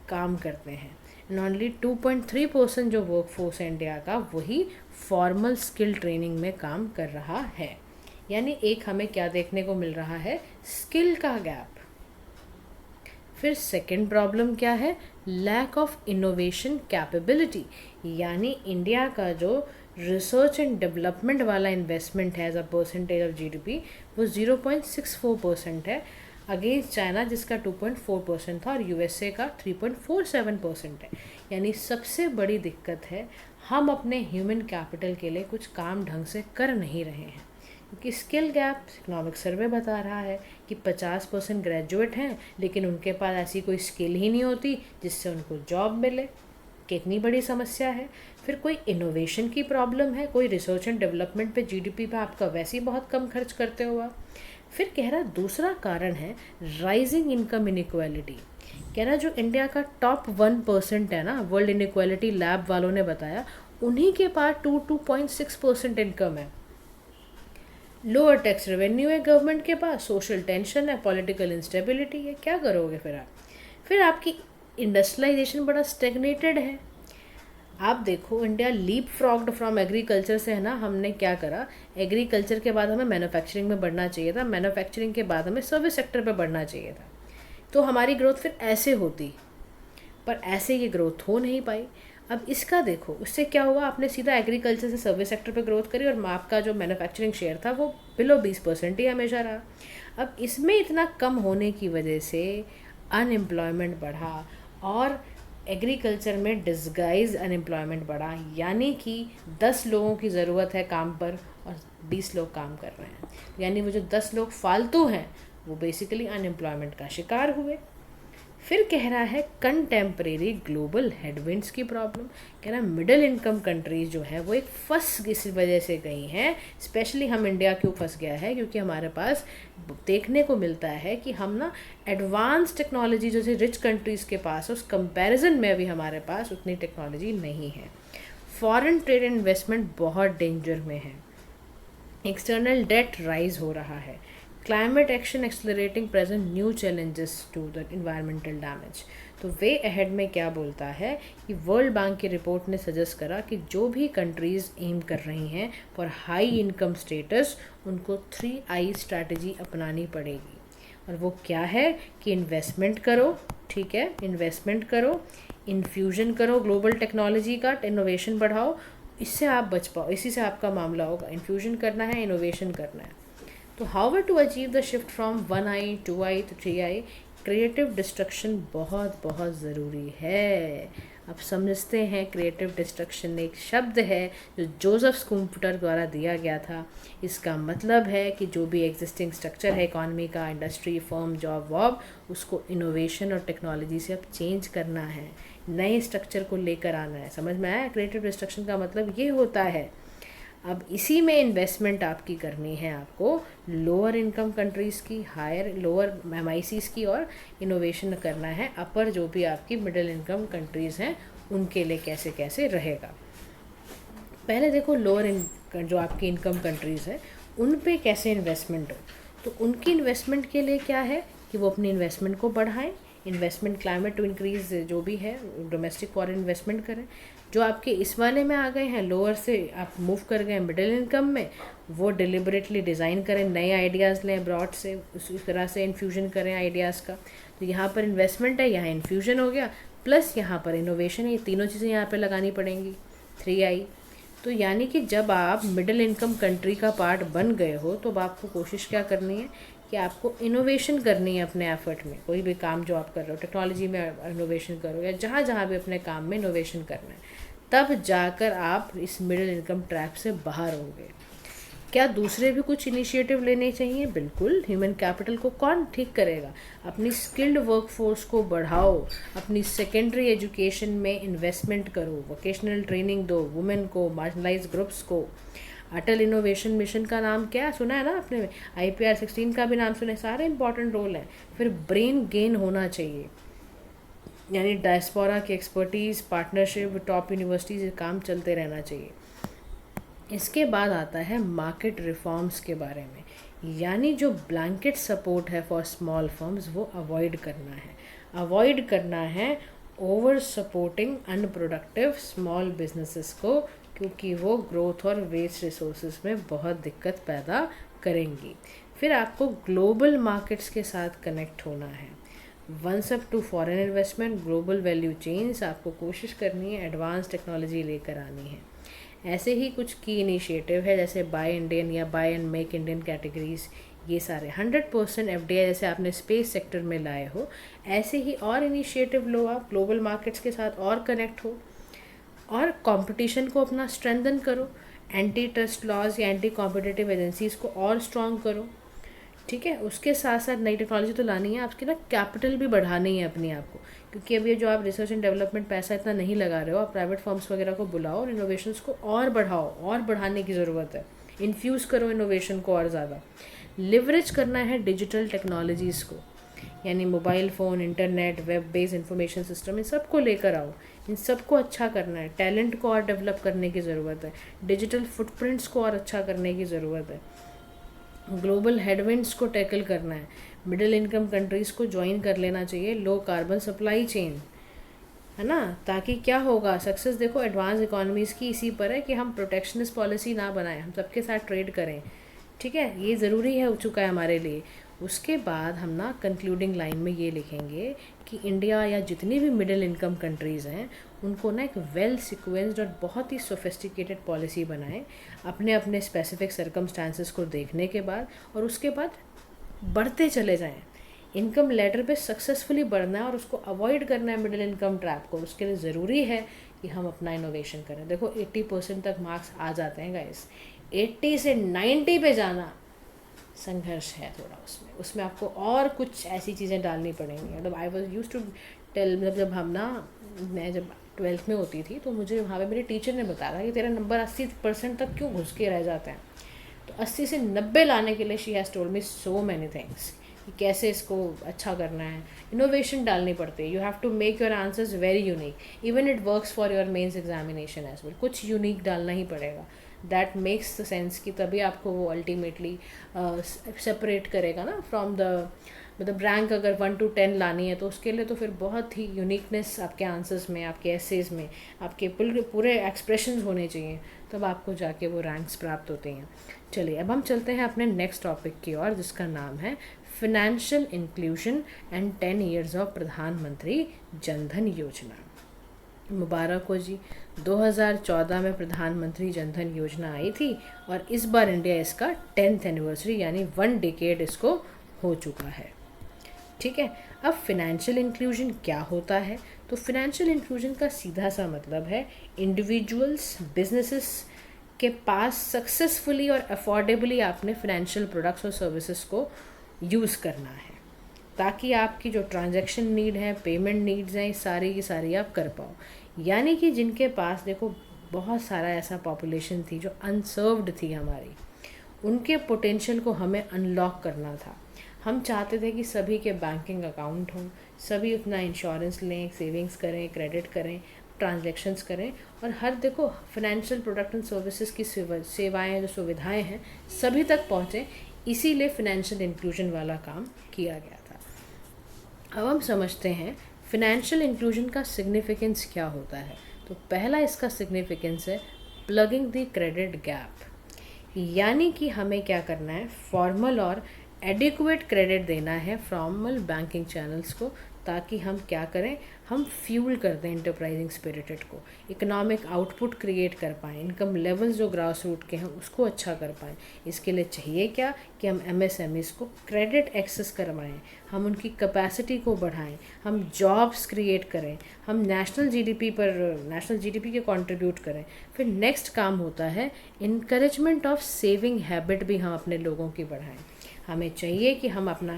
काम करते हैं। एंड ओनली 2.3% जो वर्कफोर्स है इंडिया का, वही फॉर्मल स्किल ट्रेनिंग में काम कर रहा है। यानी एक हमें क्या देखने को मिल रहा है, स्किल का गैप। फिर सेकंड प्रॉब्लम क्या है, लैक ऑफ इनोवेशन कैपेबिलिटी। यानी इंडिया का जो रिसर्च एंड डेवलपमेंट वाला इन्वेस्टमेंट है as a percentage of GDP, वो 0.64% है, अगेंस्ट चाइना जिसका 2.4% था और यूएसए का 3.47% है। यानी सबसे बड़ी दिक्कत है, हम अपने ह्यूमन कैपिटल के लिए कुछ काम ढंग से कर नहीं रहे हैं, क्योंकि स्किल गैप इकोनॉमिक सर्वे बता रहा है कि 50% ग्रेजुएट हैं लेकिन उनके पास ऐसी कोई स्किल ही नहीं होती जिससे उनको जॉब मिले। कितनी बड़ी समस्या है। फिर कोई इनोवेशन की प्रॉब्लम है, कोई रिसर्च एंड डेवलपमेंट पे जीडीपी पे आपका वैसे ही बहुत कम खर्च करते हो आप। फिर कह रहा दूसरा कारण है राइजिंग इनकम इनइक्वालिटी। कह रहा जो इंडिया का टॉप 1% है ना, वर्ल्ड इनइक्वालिटी लैब वालों ने बताया, उन्हीं के पास 2.6% इनकम है। लोअर टैक्स रेवेन्यू है गवर्नमेंट के पास, सोशल टेंशन है, पॉलिटिकल इंस्टेबिलिटी है, क्या करोगे फिर आप। फिर आपकी इंडस्ट्रियलाइजेशन बड़ा स्टेगनेटेड है। आप देखो इंडिया लीप फ्रॉग्ड फ्रॉम एग्रीकल्चर से है ना, हमने क्या करा, एग्रीकल्चर के बाद हमें मैन्युफैक्चरिंग में बढ़ना चाहिए था, मैन्युफैक्चरिंग के बाद हमें सर्विस सेक्टर पे बढ़ना चाहिए था, तो हमारी ग्रोथ फिर ऐसे होती, पर ऐसे ये ग्रोथ हो नहीं पाई। अब इसका देखो, उससे क्या हुआ, आपने सीधा एग्रीकल्चर से सर्विस सेक्टर पे ग्रोथ करी और आपका जो मैन्युफैक्चरिंग शेयर था वो बिलो 20% ही हमेशा रहा। अब इसमें इतना कम होने की वजह से अनएम्प्लॉयमेंट बढ़ा और एग्रीकल्चर में डिस्गाइज अनएम्प्लॉयमेंट बढ़ा। यानी कि 10 लोगों की ज़रूरत है काम पर और 20 लोग काम कर रहे हैं, यानी वो जो 10 लोग फालतू हैं वो बेसिकली अनएम्प्लॉयमेंट का शिकार हुए। फिर कह रहा है कंटेम्परेरी ग्लोबल हेडविंड्स की प्रॉब्लम। कह रहा है मिडिल इनकम कंट्रीज जो है वो एक फंस इस वजह से गई हैं। स्पेशली हम इंडिया क्यों फंस गया है, क्योंकि हमारे पास देखने को मिलता है कि हम ना एडवांस टेक्नोलॉजी जैसे रिच कंट्रीज़ के पास उस कंपैरिजन में भी हमारे पास उतनी टेक्नोलॉजी नहीं है। फॉरेन ट्रेड इन्वेस्टमेंट बहुत डेंजर में है। एक्सटर्नल डेट राइज हो रहा है। Climate action accelerating present new challenges to the environmental damage. तो वे अहेड में क्या बोलता है कि वर्ल्ड बैंक की रिपोर्ट ने सजेस्ट करा कि जो भी कंट्रीज़ एम कर रही हैं फॉर हाई इनकम स्टेटस, उनको 3I स्ट्रैटेजी अपनानी पड़ेगी। और वो क्या है कि इन्वेस्टमेंट करो, ठीक है, इन्वेस्टमेंट करो, इन्फ्यूजन करो ग्लोबल टेक्नोलॉजी का, इनोवेशन बढ़ाओ, इससे आप बच पाओ, इसी से आपका मामला होगा। इन्फ्यूजन करना है, इनोवेशन करना है। तो how to achieve the shift from 1I 2I to 3I, creative destruction बहुत बहुत ज़रूरी है। अब समझते हैं क्रिएटिव डिस्ट्रक्शन एक शब्द है जो जोसेफ स्कूम्पटर द्वारा दिया गया था। इसका मतलब है कि जो भी एग्जिस्टिंग स्ट्रक्चर है इकॉनमी का, इंडस्ट्री, फर्म, जॉब वॉब, उसको इनोवेशन और टेक्नोलॉजी से अब चेंज करना है, नए स्ट्रक्चर को लेकर आना है। समझ में आया, क्रिएटिव डिस्ट्रक्शन का मतलब ये होता है। अब इसी में इन्वेस्टमेंट आपकी करनी है, आपको लोअर इनकम कंट्रीज़ की, हायर लोअर MICs की, और इनोवेशन करना है अपर जो भी आपकी मिडिल इनकम कंट्रीज़ हैं उनके लिए कैसे कैसे रहेगा। पहले देखो लोअर जो आपकी इनकम कंट्रीज़ हैं उन पे कैसे इन्वेस्टमेंट हो। तो उनकी इन्वेस्टमेंट के लिए क्या है कि वो अपनी इन्वेस्टमेंट को बढ़ाएं, इन्वेस्टमेंट क्लाइमेट टू इंक्रीज जो भी है डोमेस्टिक फॉरेन इन्वेस्टमेंट करें। जो आपके इस वाले में आ गए हैं, लोअर से आप मूव कर गए मिडिल इनकम में, वो डिलिबरेटली डिज़ाइन करें, नए आइडियाज़ लें ब्रॉड से, उसी तरह से इन्फ्यूजन करें आइडियाज़ का। तो यहाँ पर इन्वेस्टमेंट है, यहाँ इन्फ्यूजन हो गया, प्लस यहाँ पर इनोवेशन है, ये तीनों चीज़ें यहाँ पर लगानी पड़ेंगी, 3I। तो यानी कि जब आप मिडिल इनकम कंट्री का पार्ट बन गए हो तो अब आपको कोशिश क्या करनी है कि आपको इनोवेशन करनी है अपने एफर्ट में। कोई भी काम जो आप कर रहे हो, टेक्नोलॉजी में इनोवेशन करो या जहाँ जहाँ भी अपने काम में इनोवेशन करना है, तब जाकर आप इस मिडिल इनकम ट्रैप से बाहर होंगे। क्या दूसरे भी कुछ इनिशिएटिव लेने चाहिए? बिल्कुल। ह्यूमन कैपिटल को कौन ठीक करेगा? अपनी स्किल्ड वर्कफोर्स को बढ़ाओ, अपनी सेकेंडरी एजुकेशन में इन्वेस्टमेंट करो, वोकेशनल ट्रेनिंग दो वुमेन को, मार्जिनलाइज ग्रुप्स को। अटल इनोवेशन मिशन का नाम क्या सुना है ना आपने, IPR 16 का भी नाम सुना है, सारे इंपॉर्टेंट रोल हैं। फिर ब्रेन गेन होना चाहिए, यानी डायस्पोरा की एक्सपर्टीज़, पार्टनरशिप, टॉप यूनिवर्सिटीज़, ये काम चलते रहना चाहिए। इसके बाद आता है मार्केट रिफॉर्म्स के बारे में, यानी जो ब्लैंकेट सपोर्ट है फॉर स्मॉल फर्म्स वो अवॉइड करना है। अवॉइड करना है over supporting unproductive small businesses को, क्योंकि वो ग्रोथ और वेस्ट रिसोर्सेज में बहुत दिक्कत पैदा करेंगी। फिर आपको ग्लोबल मार्केट्स के साथ कनेक्ट होना है। Once up to foreign investment, global value chains, आपको कोशिश करनी है एडवांस टेक्नोलॉजी लेकर आनी है। ऐसे ही कुछ की इनिशिएटिव है जैसे बाय इंडियन या buy and make Indian categories, ये सारे 100% एफडीआई जैसे आपने स्पेस सेक्टर में लाए हो, ऐसे ही और इनिशिएटिव लो आप, ग्लोबल मार्केट्स के साथ और कनेक्ट हो और कंपटीशन को अपना स्ट्रेंथन करो, एंटी ट्रस्ट लॉज या एंटी कॉम्पिटिटिव एजेंसीज को और स्ट्रॉन्ग करो। ठीक है, उसके साथ साथ नई टेक्नोलॉजी तो लानी है, आपकी ना कैपिटल भी बढ़ानी है अपनी आप को, क्योंकि अभी जो आप रिसर्च एंड डेवलपमेंट पैसा इतना नहीं लगा रहे हो, आप प्राइवेट फर्म्स वगैरह को बुलाओ और इनोवेशंस को और बढ़ाओ, और बढ़ाने की ज़रूरत है, इन्फ्यूज़ करो इनोवेशन को और ज़्यादा। लिवरेज करना है डिजिटल टेक्नोलॉजीज़ को, यानी mobile phone, internet, web based information system, इन सबको लेकर आओ, इन सबको अच्छा करना है। टैलेंट को और डेवलप करने की ज़रूरत है, डिजिटल फुटप्रिंट्स को और अच्छा करने की ज़रूरत है, ग्लोबल हेडविंड्स को टैकल करना है, मिडिल इनकम कंट्रीज़ को ज्वाइन कर लेना चाहिए, लो कार्बन सप्लाई चेन, है ना। ताकि क्या होगा, सक्सेस देखो एडवांस इकोनॉमीज़ की इसी पर है कि हम प्रोटेक्शनिस्ट पॉलिसी ना बनाएं, हम सबके साथ ट्रेड करें। ठीक है, ये ज़रूरी है हो चुका है हमारे लिए। उसके बाद हम ना कंक्लूडिंग लाइन में ये लिखेंगे कि इंडिया या जितनी भी मिडिल इनकम कंट्रीज़ हैं उनको ना एक वेल सिक्वेंस्ड और बहुत ही सोफिस्टिकेटेड पॉलिसी बनाएं अपने अपने स्पेसिफिक सर्कमस्टांसेस को देखने के बाद, और उसके बाद बढ़ते चले जाएं। इनकम लेडर पे सक्सेसफुली बढ़ना है और उसको अवॉइड करना है मिडिल इनकम ट्रैप को। उसके लिए ज़रूरी है कि हम अपना इनोवेशन करें। देखो 80% तक मार्क्स आ जाते हैं गाइस, 80 से 90 पे जाना संघर्ष है थोड़ा, उसमें आपको और कुछ ऐसी चीज़ें डालनी पड़ेंगी। मतलब I was used to tell, मतलब जब हम ना, मैं जब 12th में होती थी तो मुझे वहाँ पे मेरे टीचर ने बताया था कि तेरा नंबर 80% तक क्यों घुस के रह जाते हैं। तो 80 से 90 लाने के लिए she has told me so many things कि कैसे इसको अच्छा करना है। इनोवेशन डालनी पड़ती है, you have to make your answers very unique, even it works for your mains examination as well. कुछ यूनिक डालना ही पड़ेगा, दैट मेक्स द सेंस कि तभी आपको वो अल्टीमेटली सेपरेट करेगा ना फ्रॉम द, मतलब रैंक अगर 1 to 10 लानी है तो उसके लिए तो फिर बहुत ही यूनिकनेस आपके आंसर्स में, आपके एसेज में, आपके पूरे एक्सप्रेशंस होने चाहिए, तब आपको जाके वो रैंक्स प्राप्त होते हैं। चलिए अब हम चलते हैं अपने नेक्स्ट टॉपिक की ओर, जिसका नाम है financial inclusion and 10 years of प्रधानमंत्री जनधन योजना। मुबारक हो जी, 2014 में प्रधानमंत्री जनधन योजना आई थी और इस बार इंडिया इसका 10th एनिवर्सरी यानी 1 decade इसको हो चुका है। ठीक है, अब फिनेंशियल इंक्लूजन क्या होता है? तो फिनेंशियल इंक्लूजन का सीधा सा मतलब है इंडिविजुअल्स, बिजनेसेस के पास सक्सेसफुली और अफोर्डेबली आपने फिनेंशियल प्रोडक्ट्स और सर्विसेज को यूज़ करना है, ताकि आपकी जो ट्रांजैक्शन नीड है, पेमेंट नीड्स हैं, सारी की सारी आप कर पाओ। यानी कि जिनके पास, देखो बहुत सारा ऐसा पॉपुलेशन थी जो अनसर्व्ड थी हमारी, उनके पोटेंशियल को हमें अनलॉक करना था। हम चाहते थे कि सभी के बैंकिंग अकाउंट हों, सभी उतना इंश्योरेंस लें, सेविंग्स करें, क्रेडिट करें, ट्रांजैक्शंस करें, और हर देखो फिनेंशियल प्रोडक्ट एंड सर्विसेज की सेवाएं, जो सुविधाएं हैं सभी तक पहुँचें, इसीलिए फिनेंशियल इंक्लूजन वाला काम किया गया था। अब हम समझते हैं फिनेंशियल इंक्लूजन का सिग्निफिकेंस क्या होता है। तो पहला इसका सिग्निफिकेंस है प्लगिंग द क्रेडिट गैप, यानी कि हमें क्या करना है, फॉर्मल और एडिक्वेट क्रेडिट देना है फॉर्मल बैंकिंग चैनल्स को, ताकि हम क्या करें, हम फ्यूल कर दें इंटरप्राइजिंग स्पिरिटेड को, इकोनॉमिक आउटपुट क्रिएट कर पाएँ, इनकम लेवल्स जो ग्रास रूट के हैं उसको अच्छा कर पाएँ। इसके लिए चाहिए क्या कि हम MSMEs को क्रेडिट एक्सेस करवाएं, हम उनकी कैपेसिटी को बढ़ाएं, हम जॉब्स क्रिएट करें, हम नेशनल जीडीपी के कंट्रीब्यूट करें। फिर नेक्स्ट काम होता है इनकरेजमेंट ऑफ सेविंग हैबिट भी हम अपने लोगों की बढ़ाएं। हमें चाहिए कि हम अपना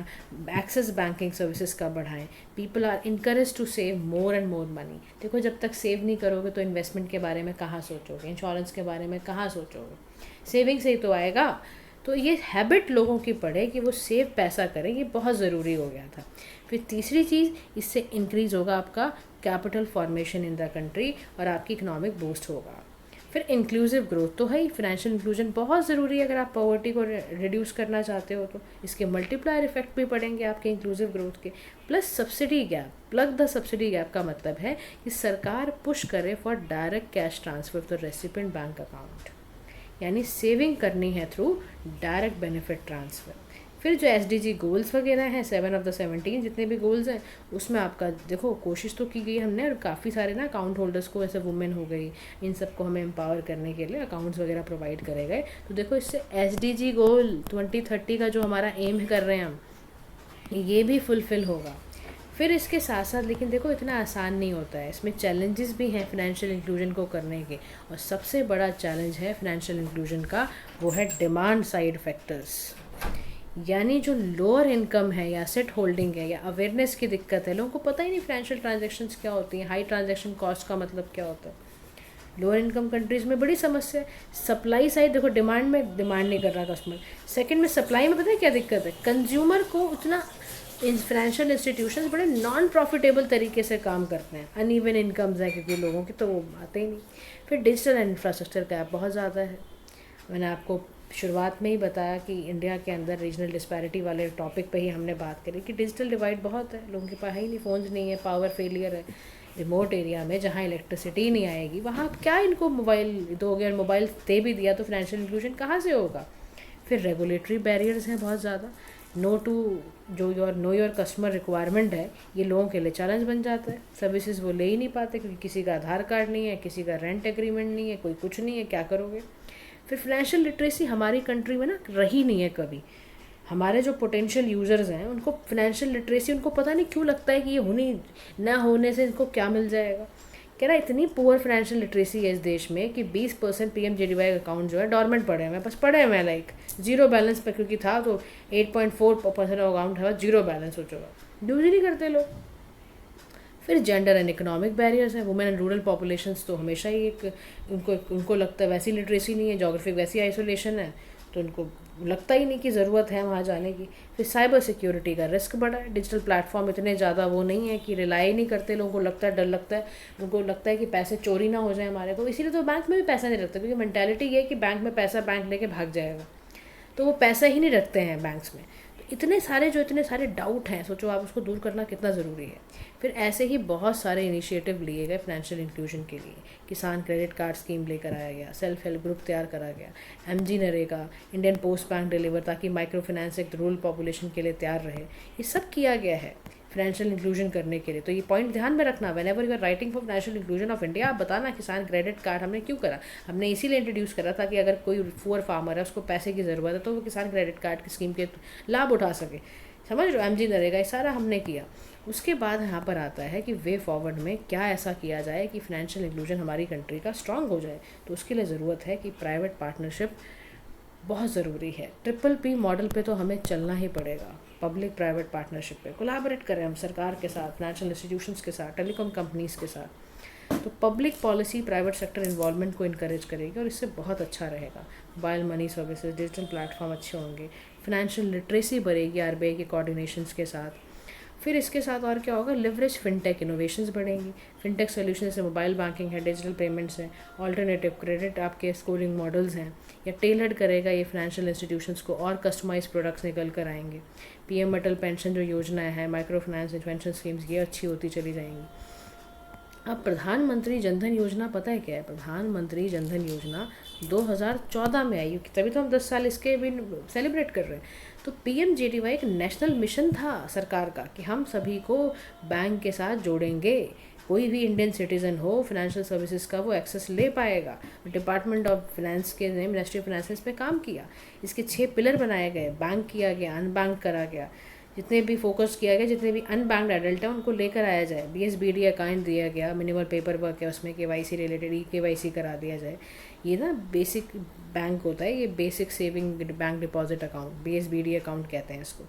एक्सेस बैंकिंग सर्विसेज का बढ़ाएं। People are encourage to save more and more money. देखो जब तक सेव नहीं करोगे तो इन्वेस्टमेंट के बारे में कहाँ सोचोगे, इंश्योरेंस के बारे में कहाँ सोचोगे, सेविंग से ही तो आएगा। तो ये हैबिट लोगों की पड़े कि वो सेव पैसा करें, ये बहुत ज़रूरी हो गया था। फिर तीसरी चीज़, इससे इंक्रीज़ होगा आपका capital formation in the country और आपकी इकोनॉमिक बूस्ट होगा। फिर इंक्लूसिव ग्रोथ तो है ही, फाइनेंशियल इंक्लूजन बहुत ज़रूरी है अगर आप पॉवर्टी को रिड्यूस करना चाहते हो, तो इसके मल्टीप्लायर इफेक्ट भी पड़ेंगे आपके इंक्लूसिव ग्रोथ के। Plus subsidy gap, plug the subsidy gap का मतलब है कि सरकार पुश करे for direct cash transfer to recipient bank account, यानी सेविंग करनी है थ्रू डायरेक्ट बेनिफिट ट्रांसफ़र। फिर जो SDG गोल्स वगैरह हैं, 7 ऑफ द 17 जितने भी गोल्स हैं, उसमें आपका देखो कोशिश तो की गई हमने, और काफ़ी सारे ना अकाउंट होल्डर्स को, ऐसे वुमेन हो गई, इन सबको हमें एम्पावर करने के लिए अकाउंट्स वगैरह प्रोवाइड करे गए। तो देखो इससे SDG गोल 2030 का जो हमारा एम कर रहे हैं हम, ये भी फुलफ़िल होगा। फिर इसके साथ साथ लेकिन देखो इतना आसान नहीं होता है, इसमें चैलेंजेस भी हैं फाइनेंशियल इंक्लूजन को करने के, और सबसे बड़ा चैलेंज है फाइनेंशियल इंक्लूजन का वो है डिमांड साइड फैक्टर्स, यानी जो लोअर इनकम है या एसेट होल्डिंग है या अवेयरनेस की दिक्कत है, लोगों को पता ही नहीं फाइनेंशियल ट्रांजैक्शंस क्या होती हैं, हाई ट्रांजैक्शन कॉस्ट का मतलब क्या होता है। लोअर इनकम कंट्रीज़ में बड़ी समस्या है। सप्लाई साइड देखो, डिमांड में डिमांड नहीं कर रहा कस्टमर, सेकंड में सप्लाई में पता है क्या दिक्कत है, कंज्यूमर को उतना फाइनेंशियल इंस्टीट्यूशंस बड़े नॉन प्रॉफिटेबल तरीके से काम करते हैं, अनइवन इनकम्स है क्योंकि लोगों की, तो वो आते ही नहीं। फिर डिजिटल इंफ्रास्ट्रक्चर का बहुत ज़्यादा है। मैंने आपको शुरुआत में ही बताया कि इंडिया के अंदर रीजनल डिस्पैरिटी वाले टॉपिक पे ही हमने बात करी कि डिजिटल डिवाइड बहुत है, लोगों के पास है ही नहीं, फ़ोन्स नहीं है, पावर फेलियर है। रिमोट एरिया में जहाँ इलेक्ट्रिसिटी नहीं आएगी वहाँ क्या इनको मोबाइल दोगे, और मोबाइल दे भी दिया तो फाइनेंशियल इंक्लूजन कहाँ से होगा। फिर रेगुलेटरी बैरियर्स हैं बहुत ज़्यादा, नो योर कस्टमर रिक्वायरमेंट है, ये लोगों के लिए चैलेंज बन जाता है। सर्विसेज वो ले ही नहीं पाते क्योंकि किसी का आधार कार्ड नहीं है, किसी का रेंट एग्रीमेंट नहीं है, कोई कुछ नहीं है, क्या करोगे। फिर फाइनेंशियल लिटरेसी हमारी कंट्री में ना रही नहीं है कभी। हमारे जो पोटेंशियल यूज़र्स हैं उनको फाइनेंशियल लिटरेसी, उनको पता नहीं क्यों लगता है कि ये होनी ना होने से इनको क्या मिल जाएगा। कह रहा इतनी पुअर फाइनेंशियल लिटरेसी है इस देश में कि 20% PMJDY अकाउंट जो है डॉर्मेंट पड़े हैं, बस पड़े हुए हैं, लाइक जीरो बैलेंस पर, क्योंकि था तो 8.4% अकाउंट है जीरो बैलेंस हो चुका, यूज़ ही नहीं करते लोग। फिर जेंडर एंड इकोनॉमिक बैरियर्स हैं, वुमेन एंड रूरल पॉपुलेशंस तो हमेशा ही एक उनको लगता है वैसी लिटरेसी नहीं है, जोग्राफिक वैसी आइसोलेशन है, तो उनको लगता ही नहीं कि ज़रूरत है वहाँ जाने की। फिर साइबर सिक्योरिटी का रिस्क बढ़ा है, डिजिटल प्लेटफॉर्म इतने ज़्यादा वो नहीं है कि रिलाई नहीं करते, लोगों को लगता है, डर लगता है, उनको लगता है कि पैसे चोरी ना हो जाए हमारे को, इसीलिए तो बैंक में भी पैसा नहीं रखते, क्योंकि मेंटालिटी ये है कि बैंक में पैसा बैंक लेके भाग जाएगा, तो वो पैसा ही नहीं रखते हैं बैंक्स में। इतने सारे डाउट हैं, सोचो आप उसको दूर करना कितना ज़रूरी है। फिर ऐसे ही बहुत सारे इनिशिएटिव लिए गए फाइनेंशियल इंक्लूजन के लिए, किसान क्रेडिट कार्ड स्कीम लेकर आया गया, सेल्फ हेल्प ग्रुप तैयार करा गया, MG NREGA, Indian post bank deliver, ताकि माइक्रो फाइनेंस एक रूरल पॉपुलेशन के लिए तैयार रहे, ये सब किया गया है फाइनेंशियल इंक्लूजन करने के लिए। तो ये पॉइंट ध्यान में रखना, whenever you are writing for financial inclusion of India, आप बताना किसान क्रेडिट कार्ड हमने क्यों करा, हमने इसीलिए इंट्रोड्यूस करा ताकि अगर कोई पुअर फार्मर है उसको पैसे की ज़रूरत है तो वो किसान क्रेडिट कार्ड की स्कीम के लाभ उठा सके, समझ लो, MG नरेगा, ये सारा हमने किया। उसके बाद यहाँ पर आता है कि वे फॉरवर्ड में क्या ऐसा किया जाए कि फाइनेंशियल इंक्लूजन हमारी कंट्री का स्ट्रांग हो जाए। तो उसके लिए ज़रूरत है कि प्राइवेट पार्टनरशिप बहुत ज़रूरी है। PPP मॉडल पे तो हमें चलना ही पड़ेगा, पब्लिक प्राइवेट पार्टनरशिप पे कोलैबोरेट करें हम सरकार के साथ, फाइनेंशियल इंस्टीट्यूशंस के साथ, टेलीकॉम कंपनीज़ के साथ। तो public policy private sector involvement को इनकरेज करेगी और इससे बहुत अच्छा रहेगा। Mobile money services, digital platform अच्छे होंगे, फाइनेंशियल लिटरेसी बढ़ेगी RBI के कोऑर्डिनेशंस के साथ। फिर इसके साथ और क्या होगा, लिवरेज फिनटेक इनोवेशंस बढ़ेंगी, फिनटेक सोल्यूशन जैसे मोबाइल बैंकिंग है, डिजिटल पेमेंट्स हैं, ऑल्टरनेटिव क्रेडिट आपके स्कोरिंग मॉडल्स हैं, या टेलर्ड करेगा ये फाइनेंशियल इंस्टीट्यूशंस को, और कस्टमाइज प्रोडक्ट्स निकल कर आएंगे। PM अटल पेंशन जो योजना है, माइक्रो फाइनेंस इंटरवेंशन स्कीम्स, ये अच्छी होती चली जाएंगी। अब प्रधानमंत्री जनधन योजना पता है क्या है, प्रधानमंत्री जनधन योजना 2014 में आई, तभी तो हम 10 साल इसके भी सेलिब्रेट कर रहे हैं। तो PMJDY एक नेशनल मिशन था सरकार का कि हम सभी को बैंक के साथ जोड़ेंगे, कोई भी इंडियन सिटीज़न हो फाइनेंशियल सर्विसेज का वो एक्सेस ले पाएगा। डिपार्टमेंट ऑफ फाइनेंस के ने, मिनिस्ट्री ऑफ फाइनेंस पे काम किया, इसके 6 पिलर बनाए गए, बैंक किया गया, अनबैंक करा गया, जितने भी फोकस किया गया, जितने भी अनबैंक्ड एडल्ट हैं उनको लेकर आया जाए, BSBD अकाउंट दिया गया, मिनिमल पेपर वर्क है उसमें KYC रिलेटेड KYC करा दिया जाए। ये ना बेसिक बैंक होता है, ये basic saving bank deposit account, BSBD account कहते हैं इसको।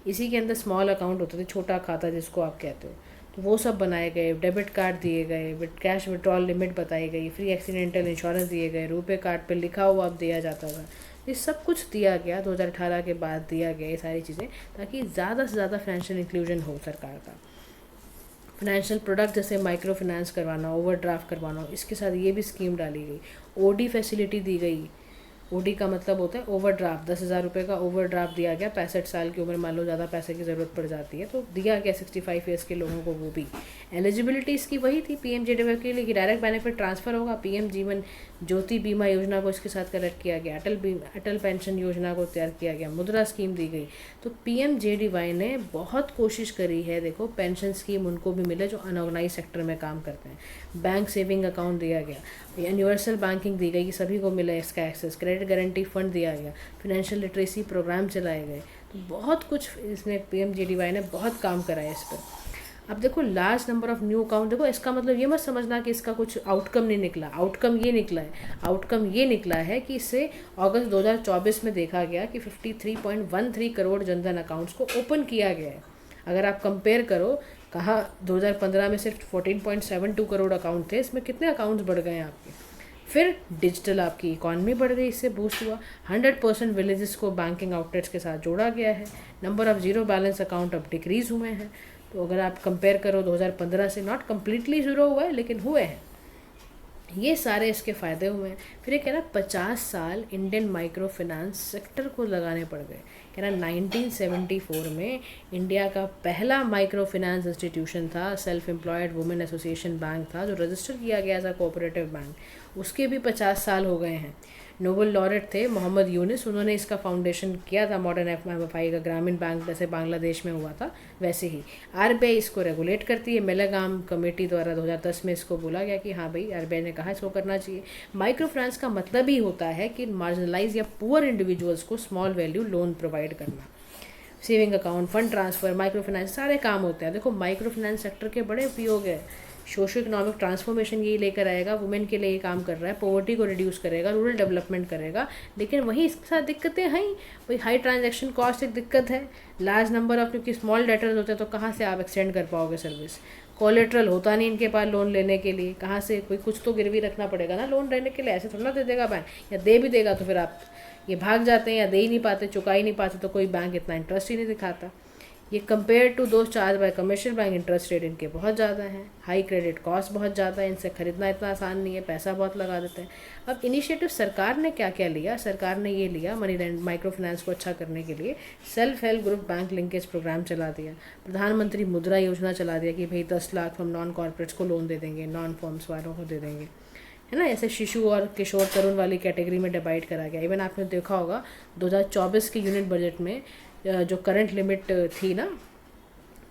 इसी के अंदर स्मॉल अकाउंट होता है, छोटा खाता जिसको आप कहते हो, तो वो सब बनाए गए, डेबिट कार्ड दिए गए, कैश विड्रॉल लिमिट बताई गई, फ्री एक्सीडेंटल इंश्योरेंस दिए गए, रुपे कार्ड पर लिखा हुआ अब दिया जाता था, ये सब कुछ दिया गया 2018 के बाद दिया गया ये सारी चीज़ें, ताकि ज़्यादा से ज़्यादा फाइनेंशियल इंक्लूजन हो सरकार का। फाइनेंशियल प्रोडक्ट जैसे माइक्रो फाइनेंस करवाना, ओवरड्राफ्ट करवाना, इसके साथ ये भी स्कीम डाली गई। ओडी फैसिलिटी दी गई। ओडी का मतलब होता है ओवरड्राफ्ट, 10,000 रुपये का ओवरड्राफ्ट दिया गया। 65 साल की उम्र, मान लो ज़्यादा पैसे की ज़रूरत पड़ जाती है तो दिया गया 65 ईयर्स के लोगों को वो भी। एलिजिबिलिटी इसकी वही थी पीएमजेडीवाई के लिए कि डायरेक्ट बेनिफिट ट्रांसफ़र होगा। पीएम जीवन ज्योति बीमा योजना को इसके साथ कनेक्ट किया गया। अटल पेंशन योजना को तैयार किया गया। मुद्रा स्कीम दी गई। तो पीएमजेडीवाई ने बहुत कोशिश करी है, देखो पेंशन स्कीम उनको भी मिले जो अनऑर्गेनाइज सेक्टर में काम करते हैं। बैंक सेविंग अकाउंट दिया गया। यूनिवर्सल बैंकिंग दी गई कि सभी को मिले इसका एक्सेस। क्रेडिट गारंटी फंड दिया गया। फिनेंशियल लिटरेसी प्रोग्राम चलाए गए। तो बहुत कुछ इसमें पीएमजेडीवाई ने बहुत काम करा है इस पर। अब देखो large number of new account, देखो इसका मतलब ये मत समझना कि इसका कुछ आउटकम नहीं निकला। आउटकम ये निकला है कि इससे अगस्त 2024 में देखा गया कि 53.13 करोड़ जनधन अकाउंट्स को ओपन किया गया है। अगर आप कंपेयर करो, कहाँ 2015 में सिर्फ 14.72 करोड़ अकाउंट थे, इसमें कितने अकाउंट्स बढ़ गए हैं आपके। फिर डिजिटल आपकी इकॉनमी बढ़ गई, इससे बूस्ट हुआ। 100% विलेजेस को बैंकिंग आउटलेट्स के साथ जोड़ा गया है। Number of zero balance account अब डिक्रीज़ हुए हैं। तो अगर आप कंपेयर करो 2015 से, नॉट कम्प्लीटली ज़ीरो हुआ है लेकिन हुए हैं। ये सारे इसके फ़ायदे हुए हैं। फिर ये कह रहा 50 साल इंडियन माइक्रो फाइनेंस सेक्टर को लगाने पड़ गए। कह रहा 1974 में इंडिया का पहला माइक्रो फाइनेंस इंस्टीट्यूशन था, self employed women association bank था, जो रजिस्टर किया गया एज अ कोऑपरेटिव बैंक। उसके भी 50 साल हो गए हैं। नोबेल लॉरेट थे मोहम्मद यूनिस, उन्होंने इसका फाउंडेशन किया था। मॉडर्न एमएफआई का ग्रामीण बैंक जैसे बांग्लादेश में हुआ था वैसे ही। आरबीआई इसको रेगुलेट करती है। मेलागाम कमेटी द्वारा 2010 में इसको बोला गया कि हाँ भाई, आरबीआई ने कहा इसको करना चाहिए। माइक्रो फाइनेंस का मतलब ही होता है कि मार्जिनलाइज या पुअर इंडिविजुअल्स को स्मॉल वैल्यू लोन प्रोवाइड करना। Saving account, fund transfer, micro finance सारे काम होते हैं। देखो माइक्रो फाइनेंस सेक्टर के बड़े उपयोग है। सोशो इकोनॉमिक ट्रांसफॉर्मेशन यही लेकर आएगा। वुमेन के लिए ये काम कर रहा है, पॉवर्टी को रिड्यूस करेगा, रूरल डेवलपमेंट करेगा। लेकिन वहीं इसके साथ दिक्कतें हैं। भाई हाई ट्रांजैक्शन कॉस्ट एक दिक्कत है। लार्ज नंबर ऑफ, क्योंकि स्मॉल डेटर्स होते हैं तो कहाँ से आप एक्सटेंड कर पाओगे सर्विस। कोलेट्रल होता नहीं इनके पास लोन लेने के लिए, कहाँ से कोई कुछ तो गिरवी रखना पड़ेगा ना लोन लेने के लिए। ऐसे थोड़ा ना दे देगा बैंक, या दे भी देगा तो फिर आप ये भाग जाते हैं या दे ही नहीं पाते, चुका ही नहीं पाते, तो कोई बैंक इतना इंटरेस्ट ही नहीं दिखाता। ये कंपेयर टू दोस्त charge by commercial bank, interest rate इनके बहुत ज़्यादा हैं। हाई क्रेडिट कॉस्ट बहुत ज़्यादा है, इनसे ख़रीदना इतना आसान नहीं है, पैसा बहुत लगा देते हैं। अब इनिशिएटिव सरकार ने क्या क्या लिया, सरकार ने ये लिया मनी लैंड माइक्रो फाइनेंस को अच्छा करने के लिए self help group bank linkage programme चला दिया। प्रधानमंत्री मुद्रा योजना चला दिया कि भाई 10 लाख हम नॉन कॉर्पोरेट्स को लोन दे देंगे, नॉन फॉर्म्स वालों को दे देंगे, है ना। ऐसे शिशु और किशोर तरुण वाली कैटेगरी में डिवाइड करा गया। इवन आपने देखा होगा 2024 के यूनिट बजट में जो करंट लिमिट थी ना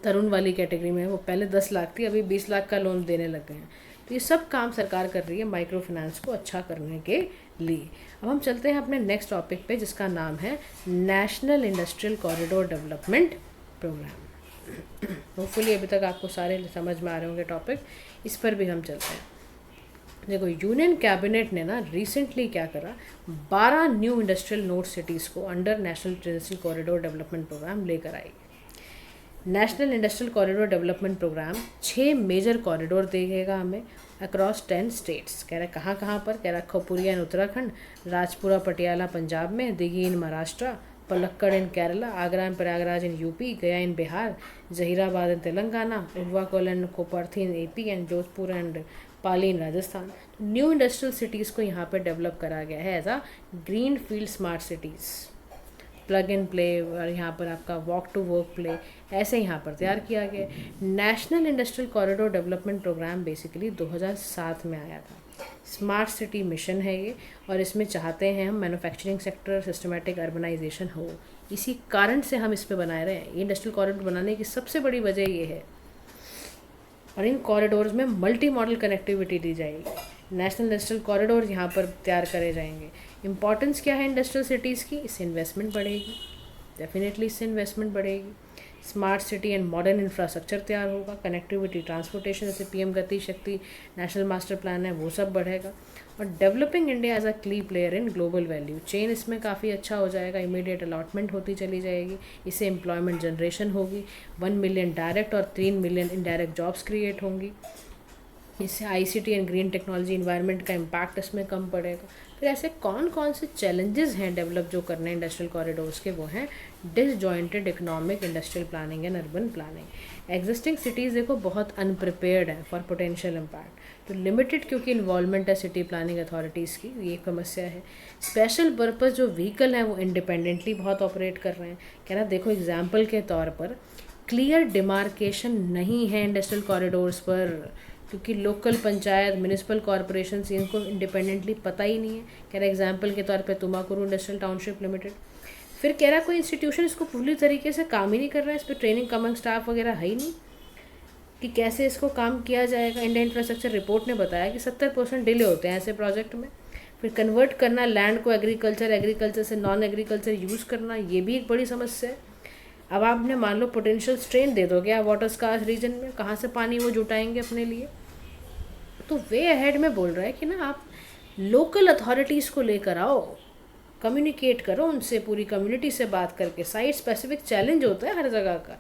तरुण वाली कैटेगरी में, वो पहले 10 लाख थी, अभी 20 लाख का लोन देने लग गए हैं। तो ये सब काम सरकार कर रही है माइक्रो फाइनेंस को अच्छा करने के लिए। अब हम चलते हैं अपने नेक्स्ट टॉपिक पे, जिसका नाम है national industrial corridor development programme. Hopefully अभी तक आपको सारे समझ में आ रहे होंगे टॉपिक, इस पर भी हम चलते हैं। देखो यूनियन कैबिनेट ने ना रिसेंटली क्या करा, 12 न्यू इंडस्ट्रियल नोड सिटीज़ को under national industrial corridor development program लेकर आई। National industrial corridor development program 6 major corridor देगा हमें अक्रॉस 10 स्टेट्स। कह रहा है कहाँ पर, कह रहा है खपुरिया इन उत्तराखंड, राजपुरा पटियाला पंजाब में, Dighi in Maharashtra, Palakkad in Kerala, Agra in Prayagraj in UP, Gaya in Bihar, Zaheerabad in Telangana, Orvakal in Kopparthy in AP and Jodhpur and Pali in Rajasthan. New industrial cities को यहाँ पर डेवलप करा गया है as a green field smart cities. Plug and play, और यहाँ पर आपका वॉक टू वर्क प्ले, ऐसे यहाँ पर तैयार किया गया। National industrial corridor development programme basically 2007 में आया था। स्मार्ट सिटी मिशन है ये, और इसमें चाहते हैं हम मैन्युफैक्चरिंग सेक्टर सिस्टमेटिक अर्बनाइजेशन हो। इसी कारण से हम इस पे बनाए रहे हैं। ये इंडस्ट्रियल कॉरिडोर बनाने की सबसे बड़ी वजह ये है। और इन कॉरिडोर्स में मल्टी मॉडल कनेक्टिविटी दी जाएगी। नेशनल इंडस्ट्रियल कॉरिडोर यहाँ पर तैयार करे जाएंगे। इंपॉर्टेंस क्या है इंडस्ट्रियल सिटीज़ की, इससे इन्वेस्टमेंट बढ़ेगी, डेफिनेटली इससे इन्वेस्टमेंट बढ़ेगी। Smart city and modern infrastructure तैयार होगा, कनेक्टिविटी ट्रांसपोर्टेशन जैसे पीएम गति शक्ति नेशनल मास्टर प्लान है वो सब बढ़ेगा। और डेवलपिंग इंडिया एज अ क्ली player in global value chain इसमें काफ़ी अच्छा हो जाएगा। इमीडिएट अलॉटमेंट होती चली जाएगी, इससे एम्प्लॉयमेंट जनरेशन होगी। 1 मिलियन डायरेक्ट और 3 मिलियन इनडायरेक्ट जॉब्स क्रिएट होंगी। इससे ICT and green technology environment का इम्पैक्ट इसमें कम पड़ेगा। फिर ऐसे कौन कौन से चैलेंजेस हैं डेवलप जो करने इंडस्ट्रियल कॉरिडोर्स के, वो हैं disjointed economic, industrial planning and urban planning. Existing cities देखो बहुत अनप्रिपेयर्ड है फॉर पोटेंशियल इम्पैक्ट, तो लिमिटेड क्योंकि इन्वॉल्वमेंट है सिटी प्लानिंग अथॉरिटीज़ की, ये एक समस्या है। स्पेशल पर्पस जो व्हीकल हैं वो इंडिपेंडेंटली बहुत ऑपरेट कर रहे हैं। कह रहा देखो एग्जाम्पल के तौर पर क्लियर डिमार्केशन नहीं है इंडस्ट्रियल कॉरिडोर्स पर, क्योंकि लोकल पंचायत, म्यूनिसिपल कॉरपोरेशन इनको इंडिपेंडेंटली पता ही नहीं है। कह रहा एग्जाम्पल के तौर पे तुमाकुरू इंडस्ट्रियल टाउनशिप लिमिटेड। फिर कह रहा कोई इंस्टीट्यूशन इसको पूरी तरीके से काम ही नहीं कर रहा है, इस पर ट्रेनिंग कमिंग स्टाफ वगैरह है ही नहीं कि कैसे इसको काम किया जाएगा। इंडिया इंफ्रास्ट्रक्चर रिपोर्ट ने बताया कि 70% डिले होते हैं ऐसे प्रोजेक्ट में। फिर कन्वर्ट करना लैंड को एग्रीकल्चर, एग्रीकल्चर से नॉन एग्रीकल्चर यूज़ करना, ये भी एक बड़ी समस्या है। अब आपने मान लो पोटेंशियल स्ट्रेन दे दोगे आप वाटर स्कार्स रीजन में, कहाँ से पानी वो जुटाएंगे अपने लिए। तो वे अहेड में बोल रहा है कि ना आप लोकल अथॉरिटीज़ को लेकर आओ, कम्युनिकेट करो उनसे, पूरी कम्युनिटी से बात करके। साइट स्पेसिफिक चैलेंज होता है हर जगह का।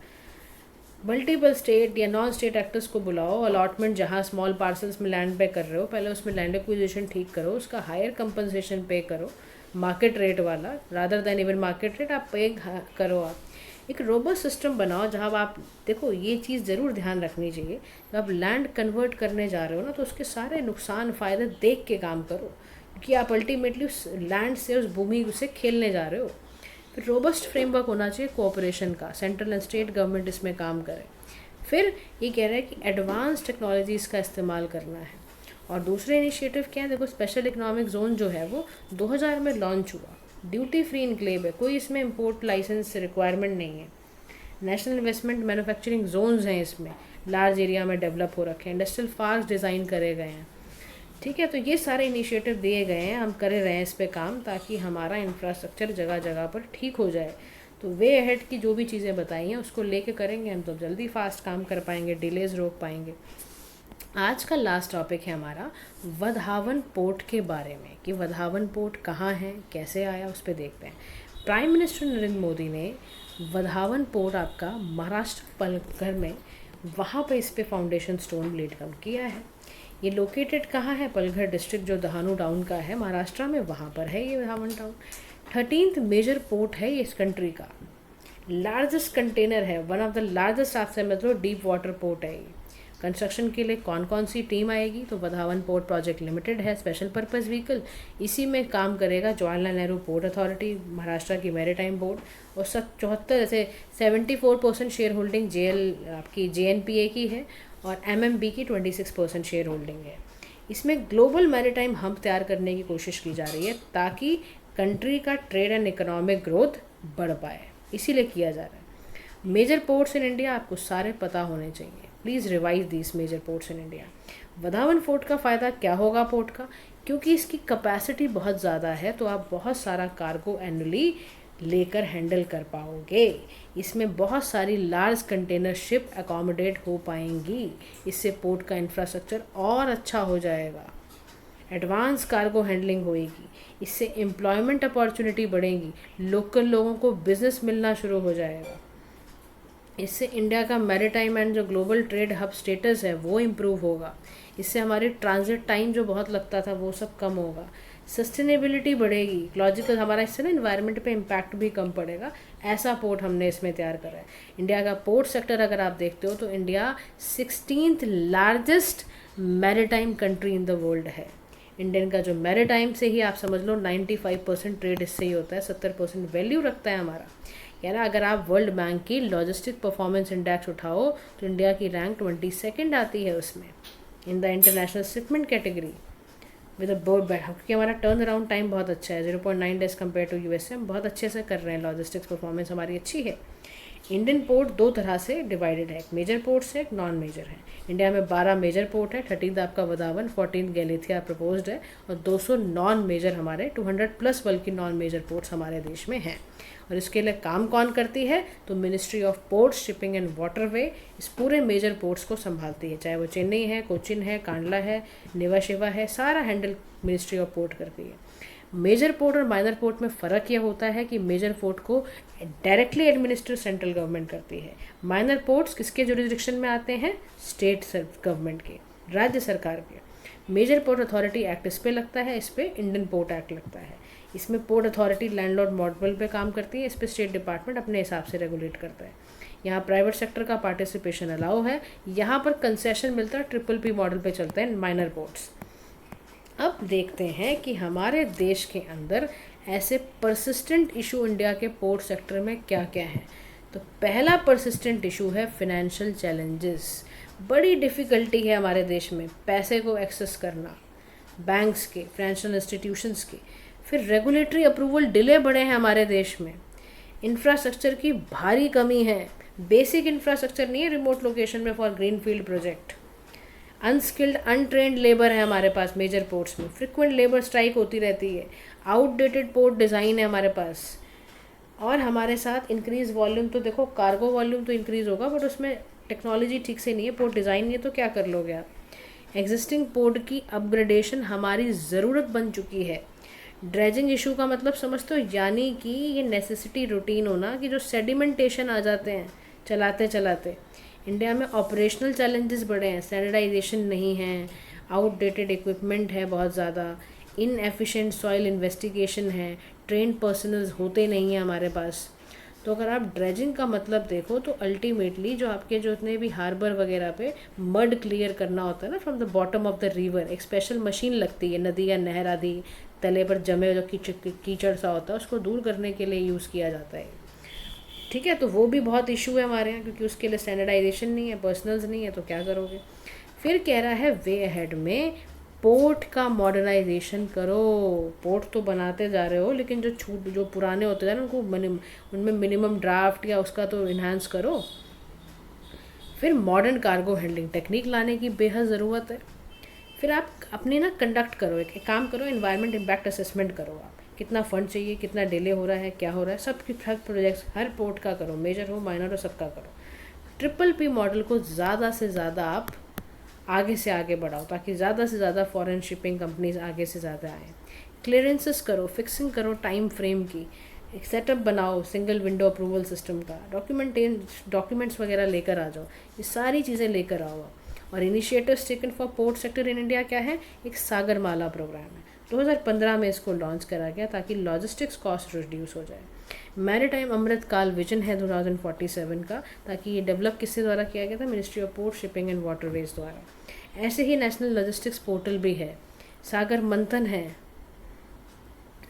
मल्टीपल स्टेट या नॉन स्टेट एक्टर्स को बुलाओ, अलॉटमेंट जहाँ स्मॉल पार्सल्स में लैंड पे कर रहे हो पहले उसमें लैंड एक्विजिशन ठीक करो, उसका हायर कंपनसेशन पे करो, मार्केट रेट वाला, rather than even market rate आप पे करो। आप एक रोबस्ट सिस्टम बनाओ जहाँ आप देखो, ये चीज़ ज़रूर ध्यान रखनी चाहिए, जब आप लैंड कन्वर्ट करने जा रहे हो ना तो उसके सारे नुकसान फ़ायदे देख के काम करो, क्योंकि आप अल्टीमेटली उस लैंड से, उस भूमि से खेलने जा रहे हो। फिर रोबस्ट फ्रेमवर्क होना चाहिए कोऑपरेशन का, सेंट्रल एंड स्टेट गवर्नमेंट इसमें काम करे। फिर ये कह रहा है कि एडवांस टेक्नोलॉजीज़ का इस्तेमाल करना है। और दूसरे इनिशिएटिव क्या है, देखो स्पेशल इकोनॉमिक जोन जो है वो 2000 में लॉन्च हुआ, ड्यूटी फ्री इनक्लेव है, कोई इसमें इंपोर्ट लाइसेंस रिक्वायरमेंट नहीं है। नेशनल इन्वेस्टमेंट मैन्युफैक्चरिंग जोन्स हैं, इसमें लार्ज एरिया में डेवलप हो रखे हैं, इंडस्ट्रियल पार्क डिज़ाइन करे गए हैं। ठीक है, तो ये सारे इनिशिएटिव दिए गए हैं, हम कर रहे हैं इस पे काम, ताकि हमारा इंफ्रास्ट्रक्चर जगह जगह पर ठीक हो जाए। तो वे अहेड की जो भी चीज़ें बताई हैं उसको लेके करेंगे हम, तो जल्दी फास्ट काम कर पाएंगे, डिलेज रोक पाएंगे। आज का लास्ट टॉपिक है हमारा वधावन पोर्ट के बारे में, कि वधावन पोर्ट कहाँ है, कैसे आया, उस पर देखते हैं। प्राइम मिनिस्टर नरेंद्र मोदी ने वधावन पोर्ट आपका महाराष्ट्र पलघर में, वहाँ पे इस पे फाउंडेशन स्टोन लेड कम किया है। ये लोकेटेड कहाँ है, पलघर डिस्ट्रिक्ट जो दहानू टाउन का है महाराष्ट्र में, वहाँ पर है ये Wadhawan town. 13th major port है ये इस कंट्री का, लार्जेस्ट कंटेनर है, वन ऑफ द लार्जेस्ट आप समझ लो डीप वाटर पोर्ट है ये। कंस्ट्रक्शन के लिए कौन कौन सी टीम आएगी, तो वधावन पोर्ट प्रोजेक्ट लिमिटेड है स्पेशल पर्पस व्हीकल, इसी में काम करेगा जवाहरलाल नेहरू पोर्ट अथॉरिटी, महाराष्ट्र की मैरीटाइम बोर्ड, और 74 जैसे 74% शेयर होल्डिंग आपकी JNPA की है, और MMB की 26% शेयर होल्डिंग है। इसमें ग्लोबल मैरीटाइम हब तैयार करने की कोशिश की जा रही है, ताकि कंट्री का ट्रेड एंड इकोनॉमिक ग्रोथ बढ़ पाए, इसीलिए किया जा रहा है। मेजर पोर्ट्स इन इंडिया आपको सारे पता होने चाहिए, please revise this major ports in India. Vadhavan port का फ़ायदा क्या होगा पोर्ट का, क्योंकि इसकी कैपेसिटी बहुत ज़्यादा है, तो आप बहुत सारा कार्गो एनुअली लेकर हैंडल कर पाओगे। इसमें बहुत सारी लार्ज कंटेनर शिप अकोमोडेट हो पाएंगी, इससे पोर्ट का इंफ्रास्ट्रक्चर और अच्छा हो जाएगा, एडवांस कार्गो हैंडलिंग होएगी, इससे एम्प्लॉयमेंट अपॉर्चुनिटी बढ़ेगी, लोकल लोगों को बिजनेस मिलना शुरू हो जाएगा। इससे इंडिया का मैरीटाइम एंड जो ग्लोबल ट्रेड हब स्टेटस है वो इम्प्रूव होगा। इससे हमारी ट्रांजिट टाइम जो बहुत लगता था वो सब कम होगा, सस्टेनेबिलिटी बढ़ेगी, इकोलॉजिकल हमारा इससे ना इन्वायरमेंट पे इम्पैक्ट भी कम पड़ेगा। ऐसा पोर्ट हमने इसमें तैयार करा है। इंडिया का पोर्ट सेक्टर अगर आप देखते हो तो India 16th largest maritime country in the world है। इंडियन का जो मैरीटाइम से ही आप समझ लो 95% ट्रेड इससे ही होता है, 70% वैल्यू रखता है हमारा। यानी अगर आप वर्ल्ड बैंक की लॉजिस्टिक परफॉर्मेंस इंडेक्स उठाओ तो इंडिया की रैंक 22nd आती है उसमें, in the international shipment category with a board back, क्योंकि हमारा टर्न अराउंड टाइम बहुत अच्छा है, 0.9 डेज कम्पेयर टू USA। हम बहुत अच्छे से कर रहे हैं, लॉजिस्टिक्स परफॉर्मेंस हमारी अच्छी है। इंडियन पोर्ट दो तरह से डिवाइडेड है, एक मेजर पोर्ट है, एक नॉन मेजर है। इंडिया में 12 मेजर पोर्ट है, 13th आपका वधावन, 14th गैलेथिया प्रपोज्ड है, और 200 नॉन मेजर हमारे 200+ बल्कि नॉन मेजर पोर्ट्स हमारे देश में हैं। और इसके लिए काम कौन करती है, तो ministry of ports, shipping and waterway इस पूरे मेजर पोर्ट्स को संभालती है, चाहे वो चेन्नई है, कोचिन है, कांडला है, नेवा शिवा है, सारा हैंडल मिनिस्ट्री ऑफ पोर्ट करती है। मेजर पोर्ट और माइनर पोर्ट में फ़र्क यह होता है कि मेजर पोर्ट को डायरेक्टली एडमिनिस्टर सेंट्रल गवर्नमेंट करती है, माइनर पोर्ट्स किसके जुरिस्डिक्शन में आते हैं, स्टेट गवर्नमेंट के। राज्य सरकार के। मेजर पोर्ट अथॉरिटी एक्ट इस पे लगता है, इस पे इंडियन पोर्ट एक्ट लगता है। इसमें पोर्ट अथॉरिटी लैंडलॉर्ड मॉडल पे काम करती है, इस पे स्टेट डिपार्टमेंट अपने हिसाब से रेगुलेट करता है। यहाँ प्राइवेट सेक्टर का पार्टिसिपेशन अलाउ है। यहाँ पर कंसेशन मिलता है, ट्रिपल पी मॉडल पे चलते हैं माइनर पोर्ट्स। अब देखते हैं कि हमारे देश के अंदर ऐसे परसिस्टेंट इशू इंडिया के पोर्ट सेक्टर में क्या क्या है। तो पहला परसिस्टेंट इशू है फिनेंशियल चैलेंजेस। बड़ी डिफ़िकल्टी है हमारे देश में पैसे को एक्सेस करना, बैंक्स के, फाइनेंशियल इंस्टीट्यूशंस के। फिर रेगुलेटरी अप्रूवल डिले बढ़े हैं हमारे देश में। इंफ्रास्ट्रक्चर की भारी कमी है, बेसिक इंफ्रास्ट्रक्चर नहीं है रिमोट लोकेशन में for green field project. Unskilled untrained labour है हमारे पास मेजर पोर्ट्स में, फ्रिक्वेंट लेबर स्ट्राइक होती रहती है, आउटडेटेड पोर्ट डिज़ाइन है हमारे पास। और हमारे साथ इंक्रीज वॉल्यूम, तो देखो कार्गो वॉल्यूम तो इंक्रीज़ होगा बट उसमें टेक्नोलॉजी ठीक से नहीं है, पोर्ट डिज़ाइन नहीं है, तो क्या कर लोगे आप। एग्जिस्टिंग पोर्ट की अपग्रेडेशन हमारी ज़रूरत बन चुकी है। ड्रेजिंग इशू का मतलब समझते हो, यानी कि ये नेसेसिटी रूटीन होना कि जो सेडिमेंटेशन आ जाते हैं चलाते चलाते। इंडिया में ऑपरेशनल चैलेंजेस बढ़े हैं, स्टैंडर्डाइजेशन नहीं है, आउटडेटेड इक्विपमेंट है बहुत ज़्यादा, इनएफिशिएंट सॉइल इन्वेस्टिगेशन है, ट्रेंड पर्सनल्स होते नहीं हैं हमारे पास। तो अगर आप ड्रेजिंग का मतलब देखो तो अल्टीमेटली जो आपके जो इतने भी हार्बर वगैरह पे मड क्लियर करना होता है ना from the bottom of the river, एक स्पेशल मशीन लगती है, नदी या नहर आदि तले पर जमे जो कीचड़ सा होता है उसको दूर करने के लिए यूज़ किया जाता है। ठीक है, तो वो भी बहुत इशू है हमारे यहाँ, क्योंकि उसके लिए स्टैंडर्डाइजेशन नहीं है, पर्सनल्स नहीं है, तो क्या करोगे। फिर कह रहा है वे अहेड में पोर्ट का मॉडर्नाइजेशन करो। पोर्ट तो बनाते जा रहे हो लेकिन जो पुराने होते हैं ना उनको उनमें मिनिमम ड्राफ्ट या उसका तो इन्हांस करो। फिर मॉडर्न कार्गो हैंडलिंग टेक्निक लाने की बेहद ज़रूरत है। फिर आप अपने ना कंडक्ट करो, एक काम करो, एनवायरनमेंट इम्पैक्ट असेसमेंट करो। आप कितना फ़ंड चाहिए, कितना डिले हो रहा है, क्या हो रहा है, सब हर प्रोजेक्ट्स हर पोर्ट का करो, मेजर हो माइनर हो सबका करो। ट्रिपल पी मॉडल को ज़्यादा से ज़्यादा आप आगे से आगे बढ़ाओ ताकि ज़्यादा से ज़्यादा फॉरेन शिपिंग कंपनीज आगे से ज़्यादा आएँ। क्लियरेंसेस करो, फिक्सिंग करो टाइम फ्रेम की, एक सेटअप बनाओ सिंगल विंडो अप्रूवल सिस्टम का, डॉक्यूमेंट्स वगैरह लेकर आ जाओ, ये सारी चीज़ें लेकर आओ। और initiatives taken for port sector in India क्या है, एक सागरमाला प्रोग्राम है, 2015 में इसको लॉन्च करा गया ताकि लॉजिस्टिक्स कॉस्ट रिड्यूस हो जाए। मैरीटाइम अमृत काल विजन है 2047 का, ताकि ये डेवलप किसके द्वारा किया गया था, ministry of port shipping and waterways द्वारा। ऐसे ही नेशनल लॉजिस्टिक्स पोर्टल भी है, सागर मंथन है,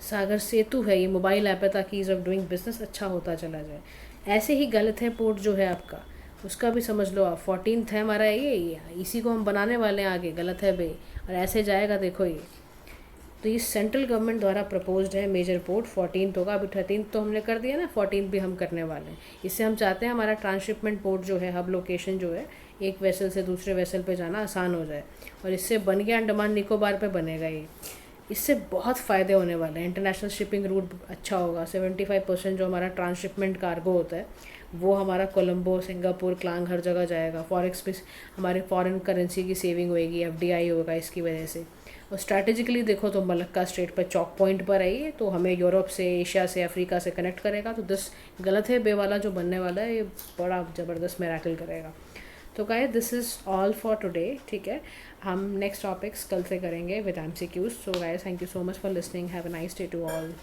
सागर सेतु है, ये मोबाइल ऐप है ताकि ईज़ ऑफ डूइंग बिजनेस अच्छा होता चला जाए। ऐसे ही गलत है पोर्ट जो है आपका, उसका भी समझ लो आप। 14th है हमारा ये इसी को हम बनाने वाले हैं आगे, गलत है भाई, और ऐसे जाएगा देखो ये। तो ये सेंट्रल गवर्नमेंट द्वारा प्रपोज्ड है मेजर पोर्ट, 14th होगा, अभी 13th तो हमने कर दिया ना, 14th भी हम करने वाले हैं। इससे हम चाहते हैं हमारा ट्रांसशिपमेंट पोर्ट जो है, हब लोकेशन जो है, एक वेसल से दूसरे वेसल पे जाना आसान हो जाए। और इससे बन गया अंडमान निकोबार पे बनेगा ये, इससे बहुत फ़ायदे होने वाले हैं। इंटरनेशनल शिपिंग रूट अच्छा होगा, 75% जो हमारा ट्रांसशिपमेंट कार्गो होता है वो हमारा कोलंबो, सिंगापुर, क्लांग हर जगह जाएगा। फॉरेक्स पे हमारे फॉरेन करेंसी की सेविंग होएगी, FDI होगा इसकी वजह से। और स्ट्रैटेजिकली देखो तो मलक्का स्ट्रेट पर चौक पॉइंट पर है ये, तो हमें यूरोप से, एशिया से, अफ्रीका से कनेक्ट करेगा। तो दिस गलत है बे वाला जो बनने वाला है, ये बड़ा ज़बरदस्त मिरेकल करेगा। तो guys this is all for today, ठीक है। हम नेक्स्ट टॉपिक्स कल से करेंगे with MCQs। So guys thank you so much for listening, have a nice day to all.